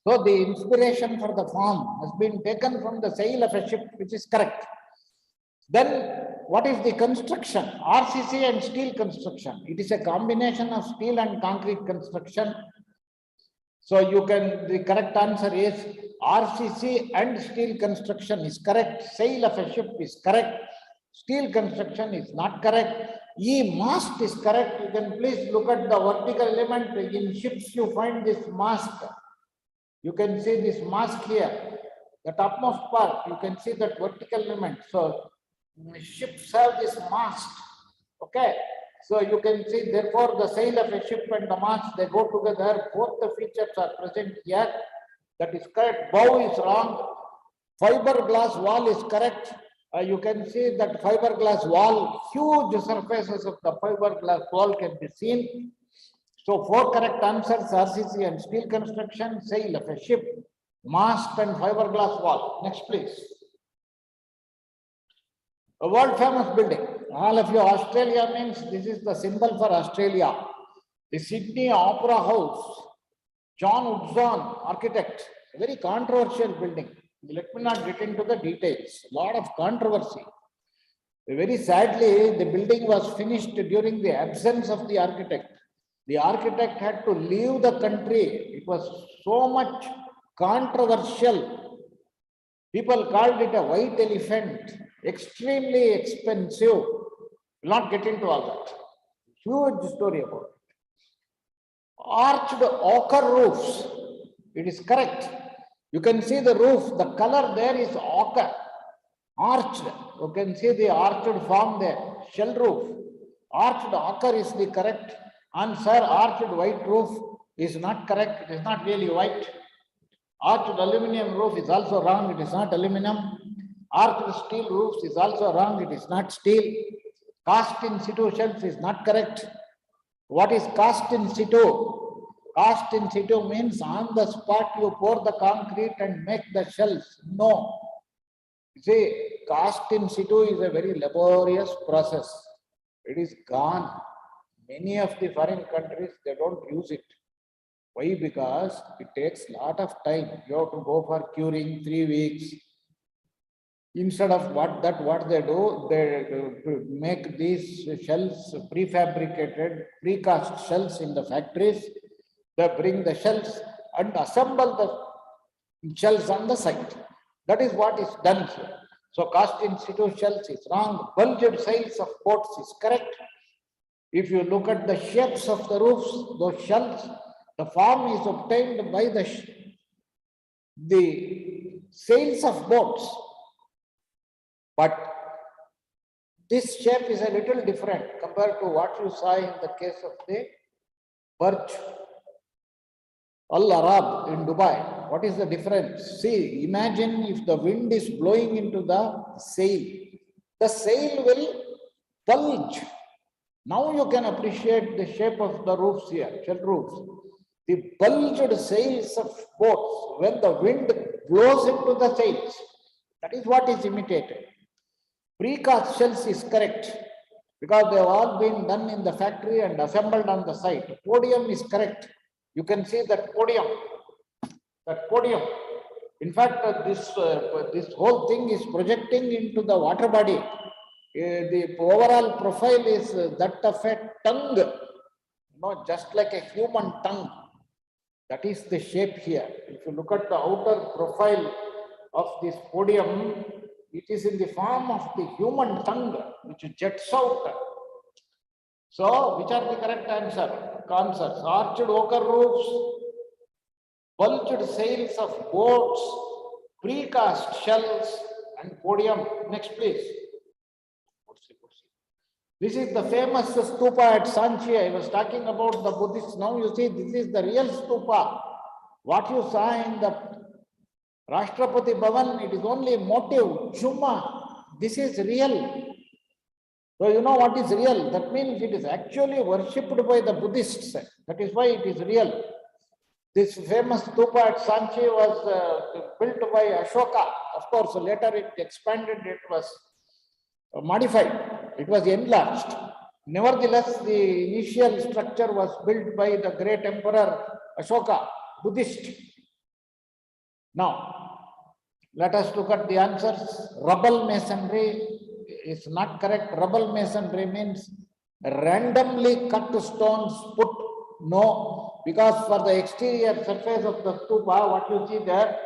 So the inspiration for the form has been taken from the sail of a ship, which is correct. Then what is the construction? RCC and steel construction. It is a combination of steel and concrete construction. So you can, the correct answer is RCC and steel construction is correct. Sail of a ship is correct. Steel construction is not correct. Mast is correct. You can please look at the vertical element. In ships you find this mast. You can see this mast here. The topmost part, you can see that vertical element. So ships have this mast. Okay. So you can see, therefore, the sail of a ship and the mast, they go together. Both the features are present here. That is correct. Bow is wrong. Fiberglass wall is correct. You can see that fiberglass wall, huge surfaces of the fiberglass wall can be seen. So 4 correct answers: RCC and steel construction, sail of a ship, mast and fiberglass wall. Next, please. A world famous building. All of you, Australia means this is the symbol for Australia. The Sydney Opera House, John Woodson, architect, a very controversial building. Let me not get into the details. A lot of controversy. Very sadly, the building was finished during the absence of the architect. The architect had to leave the country. It was so much controversial. People called it a white elephant, extremely expensive. Will not get into all that. Huge story about it. Arched ochre roofs. It is correct. You can see the roof, the color there is ochre, arched. You can see the arched form there, shell roof. Arched ochre is the correct answer. Arched white roof is not correct. It is not really white. Arched aluminium roof is also wrong. It is not aluminum. Arched steel roofs is also wrong. It is not steel. Cast in situ shells is not correct. What is cast in situ? Cast in situ means on the spot you pour the concrete and make the shells. No. See, cast in situ is a very laborious process. It is gone. Many of the foreign countries, they don't use it. Why? Because it takes a lot of time. You have to go for curing 3 weeks. Instead of what they do, they make these shells prefabricated, precast shells in the factories. They bring the shells and assemble the shells on the site. That is what is done here. So cast in situ shells is wrong. Bulged sails of boats is correct. If you look at the shapes of the roofs, those shells, the form is obtained by the sails of boats. But this shape is a little different compared to what you saw in the case of the Burj Al Arab in Dubai. What is the difference? See, imagine if the wind is blowing into the sail will bulge. Now you can appreciate the shape of the roofs here, shell roofs. The bulged sails of boats, when the wind blows into the sails, that is what is imitated. Precast shells is correct because they have all been done in the factory and assembled on the site. Podium is correct. You can see that podium. In fact, this whole thing is projecting into the water body. The overall profile is that of a tongue, just like a human tongue. That is the shape here. If you look at the outer profile of this podium, it is in the form of the human tongue, which jets out. So, which are the correct answers? Arched ochre roofs, bulged sails of boats, precast shells, and podium. Next, please. This is the famous stupa at Sanchi. I was talking about the Buddhist. Now you see, this is the real stupa. What you saw in the Rashtrapati Bhavan, it is only motive, chuma. This is real. So you know what is real? That means it is actually worshipped by the Buddhists. That is why it is real. This famous stupa at Sanchi was built by Ashoka. Of course, later it expanded, it was modified, it was enlarged. Nevertheless, the initial structure was built by the great emperor Ashoka, Buddhist. Now, let us look at the answers. Rubble masonry is not correct. Rubble masonry means randomly cut stones put. No, because for the exterior surface of the stupa, what you see there,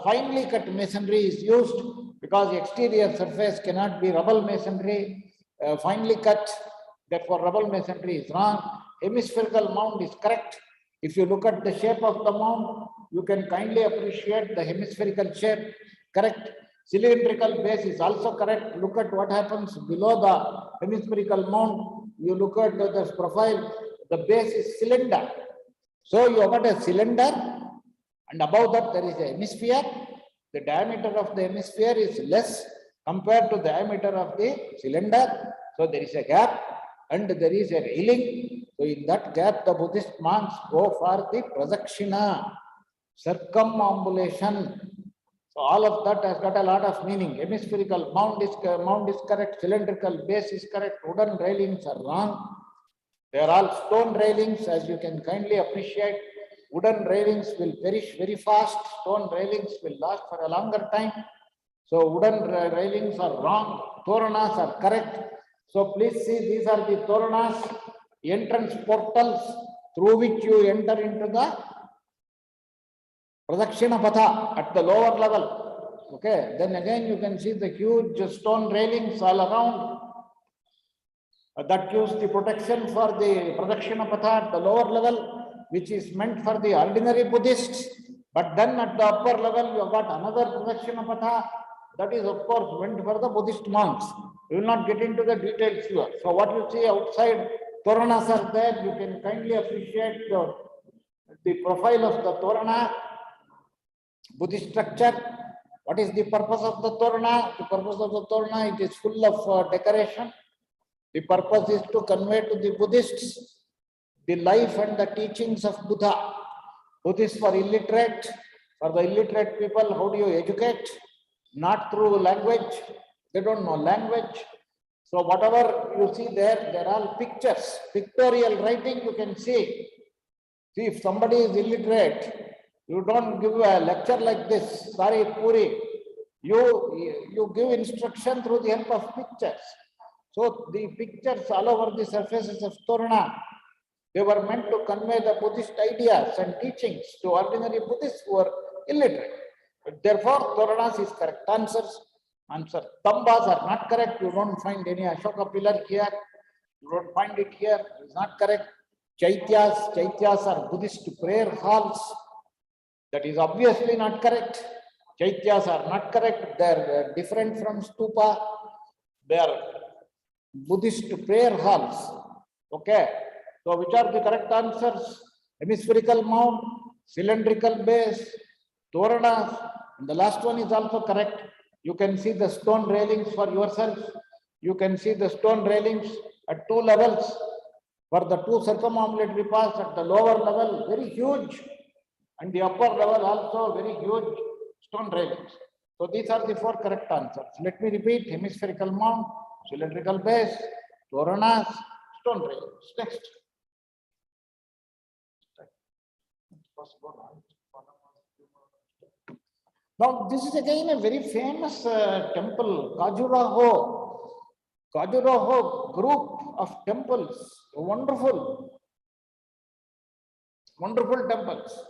finely cut masonry is used because the exterior surface cannot be rubble masonry, finely cut. Therefore, rubble masonry is wrong. Hemispherical mound is correct. If you look at the shape of the mound, you can kindly appreciate the hemispherical shape. Correct. Cylindrical base is also correct. Look at what happens below the hemispherical mound. you look at the profile, the base is cylinder. So you have got a cylinder, and above that there is a hemisphere. The diameter of the hemisphere is less compared to the diameter of the cylinder. So there is a gap and there is a railing. So in that gap, the Buddhist monks go for the pradakshina, circumambulation. So all of that has got a lot of meaning. Hemispherical mound is correct, cylindrical base is correct, wooden railings are wrong. They are all stone railings, as you can kindly appreciate. Wooden railings will perish very fast. Stone railings will last for a longer time. So wooden railings are wrong. Toranas are correct. So please see, these are the toranas, entrance portals through which you enter into the Pradakshina Patha at the lower level. Okay, then again you can see the huge stone railings all around. That gives the protection for the Pradakshina Patha at the lower level, which is meant for the ordinary Buddhists. But then at the upper level, you have got another Pradakshina Patha. That is, of course, meant for the Buddhist monks. We will not get into the details here. So what you see outside, Toranas are there. You can kindly appreciate the profile of the Torana, Buddhist structure. What is the purpose of the Torana? The purpose of the Torana, it is full of decoration. The purpose is to convey to the Buddhists the life and the teachings of Buddha. Buddhists were illiterate. For the illiterate people, how do you educate? Not through language. They don't know language. So whatever you see there, they're all pictures. Pictorial writing you can see. See, if somebody is illiterate, you don't give a lecture like this, Sari Puri. You give instruction through the help of pictures. So the pictures all over the surfaces of Torana, they were meant to convey the Buddhist ideas and teachings to ordinary Buddhists who were illiterate. But therefore, Toranas is correct. Answer. Tambas are not correct. You don't find any Ashoka pillar here. You don't find it here. It's not correct. Chaityas are Buddhist prayer halls. That is obviously not correct. Chaityas are not correct. They are different from Stupa. They are Buddhist prayer halls. Okay. So which are the correct answers? Hemispherical mound, cylindrical base, Toranas, and the last one is also correct. You can see the stone railings for yourself. You can see the stone railings at two levels. For the two circumambulatory paths at the lower level, very huge, and the upper level also very huge stone railings. So these are the four correct answers. Let me repeat: hemispherical mound, cylindrical base, Toranas, stone railings. Next. Now, this is again a very famous temple, Khajuraho. Khajuraho group of temples, wonderful temples.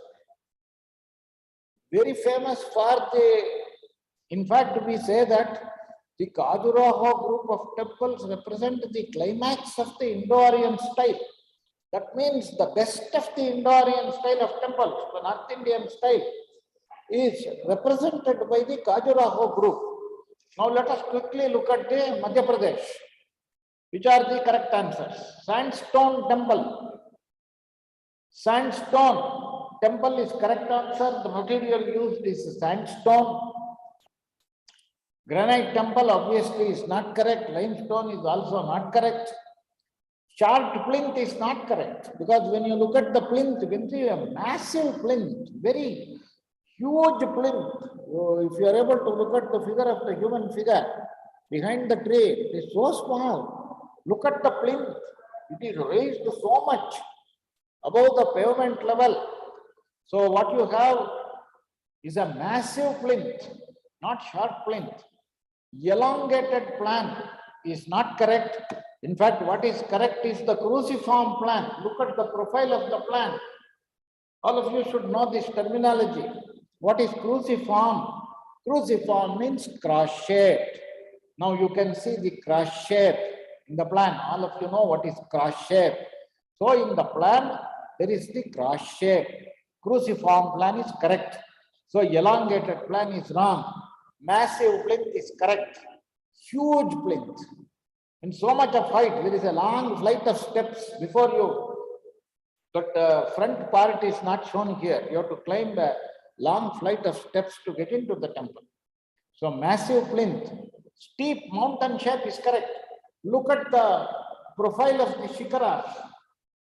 Very famous for in fact, we say that the Khajuraho group of temples represent the climax of the Indo-Aryan style. That means the best of the Indo-Aryan style of temples, the North Indian style, is represented by the Khajuraho group. Now let us quickly look at the Madhya Pradesh. Which are the correct answers? Sandstone temple. Sandstone temple is correct answer. The material used is sandstone. Granite temple obviously is not correct. Limestone is also not correct. Short plinth is not correct, because when you look at the plinth, you can see a massive plinth, very huge plinth. If you are able to look at the figure of the human figure behind the tree, it is so small. Look at the plinth. It is raised so much above the pavement level. So what you have is a massive plinth, not short plinth. Elongated plan is not correct. In fact, what is correct is the cruciform plan. Look at the profile of the plan. All of you should know this terminology. What is cruciform? Cruciform means cross-shaped. Now you can see the cross shape in the plan. All of you know what is cross shape. So in the plan, there is the cross shape. Cruciform plan is correct. So elongated plan is wrong. Massive plinth is correct. Huge plinth. And so much of height, there is a long flight of steps before you. But front part is not shown here. You have to climb a long flight of steps to get into the temple. So massive plinth, steep mountain shape is correct. Look at the profile of the shikaras.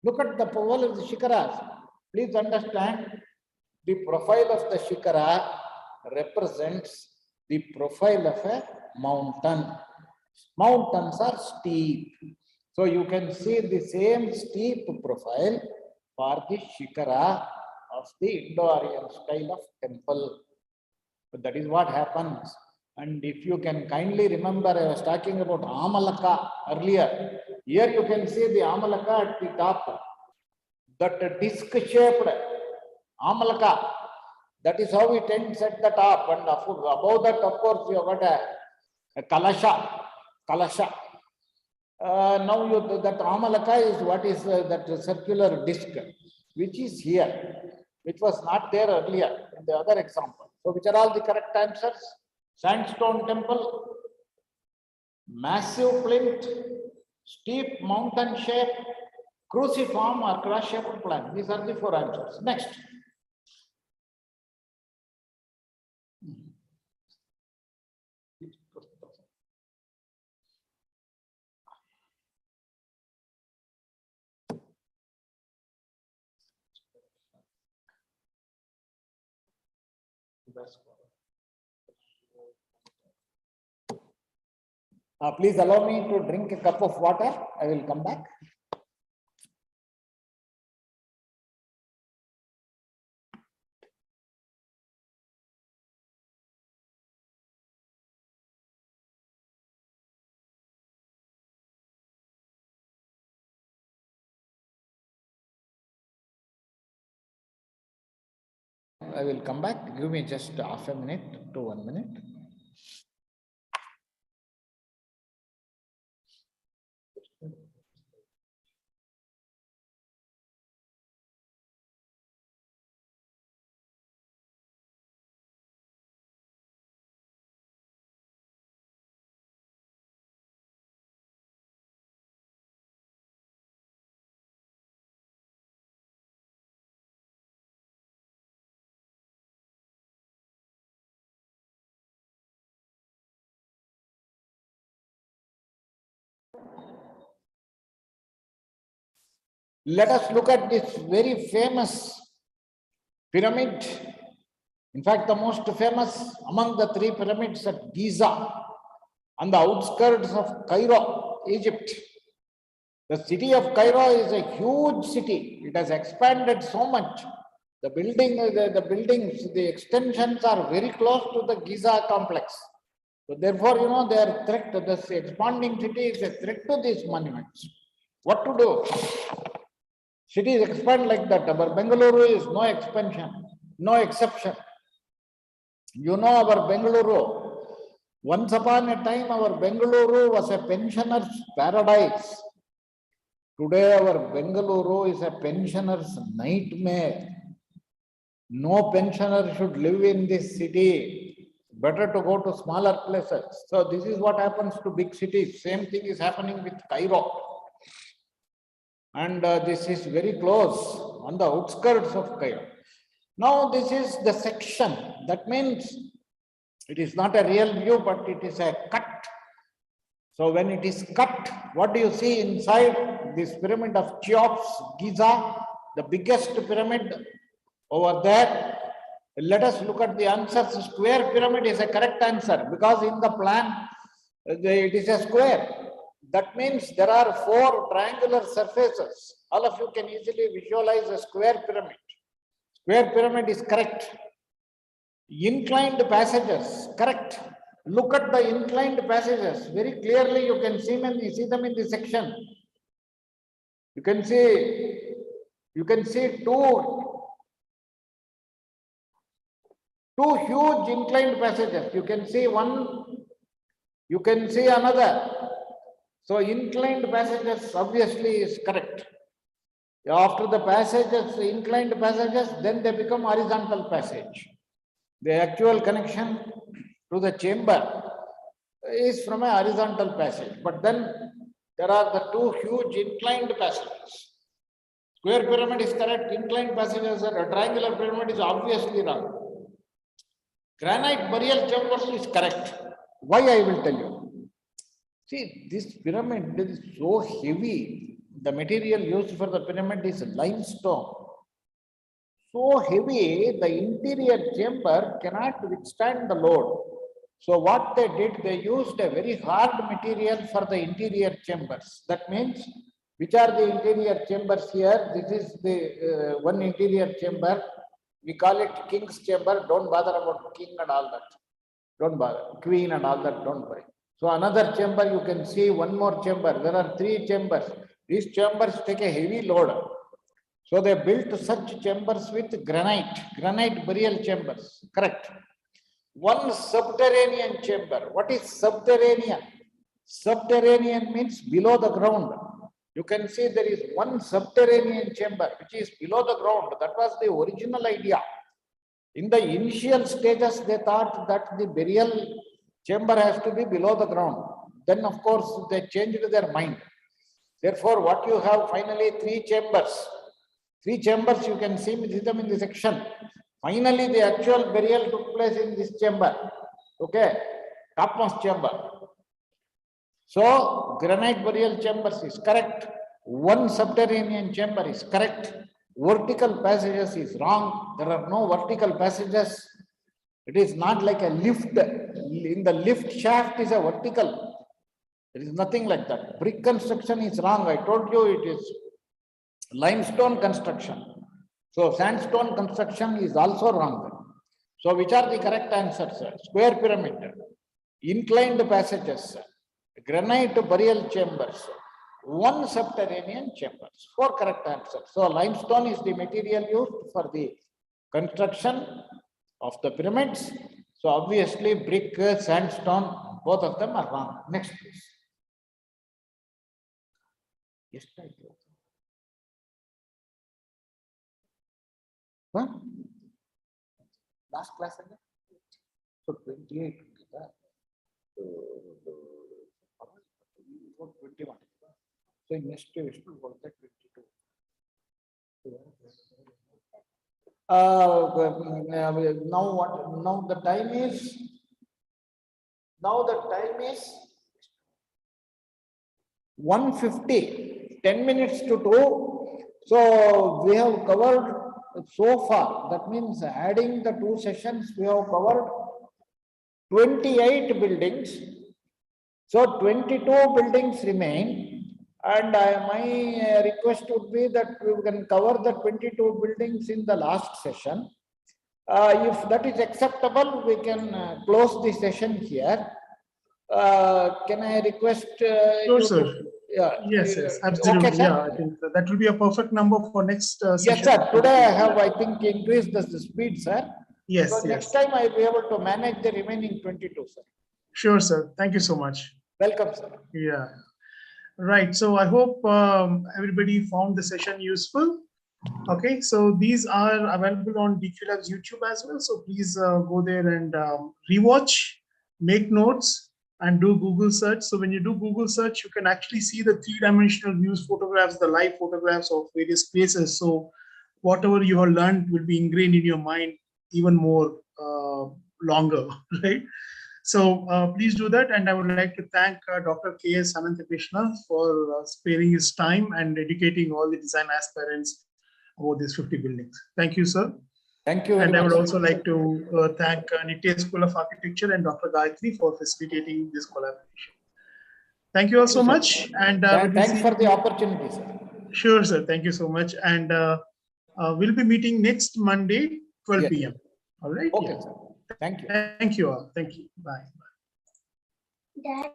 Look at the profile of the shikaras. Please understand, the profile of the shikara represents the profile of a mountain. Mountains are steep. So you can see the same steep profile for the shikara of the Indo-Aryan style of temple. But that is what happens. And if you can kindly remember, I was talking about Amalaka earlier. Here you can see the Amalaka at the top. That disc-shaped Amalaka, that is how it ends at the top. And above that, of course, you have got a Kalasha. Now that Amalaka is what is that circular disc, which is here, which was not there earlier in the other example. So which are all the correct answers? Sandstone temple, massive plinth, steep mountain shape, cruciform or cross-shaped plan. These are the 4 answers. Next. Please allow me to drink a cup of water. I will come back. I will come back. Give me just half a minute to 1 minute. Let us look at this very famous pyramid. In fact, the most famous among the 3 pyramids at Gizeh, on the outskirts of Cairo, Egypt. The city of Cairo is a huge city. It has expanded so much. The buildings, the extensions are very close to the Gizeh complex. So therefore, you know, they are threat to this expanding city is a threat to these monuments. What to do? Cities expand like that, but Bengaluru is no expansion, no exception. You know our Bengaluru. Once upon a time, our Bengaluru was a pensioner's paradise. Today, our Bengaluru is a pensioner's nightmare. No pensioner should live in this city. Better to go to smaller places. So this is what happens to big cities. Same thing is happening with Cairo. And this is very close on the outskirts of Cairo. Now this is the section. That means it is not a real view, but it is a cut. So when it is cut, what do you see inside this pyramid of Cheops, Gizeh, the biggest pyramid over there? Let us look at the answers. Square pyramid is a correct answer because in the plan, it is a square. That means there are 4 triangular surfaces. All of you can easily visualize a square pyramid. Square pyramid is correct. Inclined passages, correct. Look at the inclined passages. Very clearly you can see them in the section. You can see two huge inclined passages. You can see one, you can see another. So inclined passages obviously is correct. After the passages, inclined passages, then they become horizontal passage. The actual connection to the chamber is from a horizontal passage. But then there are the two huge inclined passages. Square pyramid is correct, inclined passages are a triangular pyramid is obviously wrong. Granite burial chambers is correct. Why I will tell you. See, this pyramid is so heavy. The material used for the pyramid is limestone. So heavy, the interior chamber cannot withstand the load. So what they did, they used a very hard material for the interior chambers. That means, which are the interior chambers here? This is the one interior chamber. We call it king's chamber. Don't bother about king and all that. Don't bother. Queen and all that, don't worry. So another chamber, you can see one more chamber. There are 3 chambers. These chambers take a heavy load. So they built such chambers with granite burial chambers. Correct. One subterranean chamber. What is subterranean? Subterranean means below the ground. You can see there is one subterranean chamber which is below the ground. That was the original idea. In the initial stages, they thought that the burial chamber has to be below the ground. Then, of course, they changed their mind. Therefore, what you have finally 3 chambers. 3 chambers you can see them in the section. Finally, the actual burial took place in this chamber. Okay, topmost chamber. So, granite burial chambers is correct. One subterranean chamber is correct. Vertical passages is wrong. There are no vertical passages. It is not like a lift. In the lift shaft is a vertical. There is nothing like that. Brick construction is wrong. I told you it is limestone construction. So sandstone construction is also wrong. So which are the correct answers? Square pyramid, inclined passages, granite burial chambers, one subterranean chambers. 4 correct answers. So limestone is the material used for the construction of the pyramids. So obviously brick, sandstone, both of them are wrong. Next please. Yes, thank you. Huh? Last class again? So 28. So 21. So next year we should work at 22. Now what? Now the time is 1:50. 10 minutes to 2. So we have covered so far. That means adding the 2 sessions, we have covered 28 buildings. So 22 buildings remain, and my request would be that we can cover the 22 buildings in the last session. If that is acceptable, we can close the session here. Can I request? Sure, sir. Yes, absolutely. Okay, yeah, I think that will be a perfect number for next session. Yes, sir. Today I have, I think, increased the speed, sir. Yes, so next time I will be able to manage the remaining 22, sir. Sure, sir. Thank you so much. Welcome, sir. Yeah. Right. So I hope everybody found the session useful. Okay. So these are available on DQ Labs YouTube as well. So please go there and rewatch, make notes, and do Google search. So when you do Google search, you can actually see the 3-dimensional views photographs, the live photographs of various places. So whatever you have learned will be ingrained in your mind even more longer, right? So please do that. And I would like to thank Dr. K.S. Ananthakrishna for sparing his time and educating all the design aspirants about these 50 buildings. Thank you, sir. Thank you. And I would also like to thank Nitya School of Architecture and Dr. Gayatri for facilitating this collaboration. Thank you all so much. And thanks for the opportunity, sir. Sure, sir. Thank you so much. And we'll be meeting next Monday, 12 p.m. All right. Okay, sir. Thank you. Thank you all. Thank you. Bye. Dad.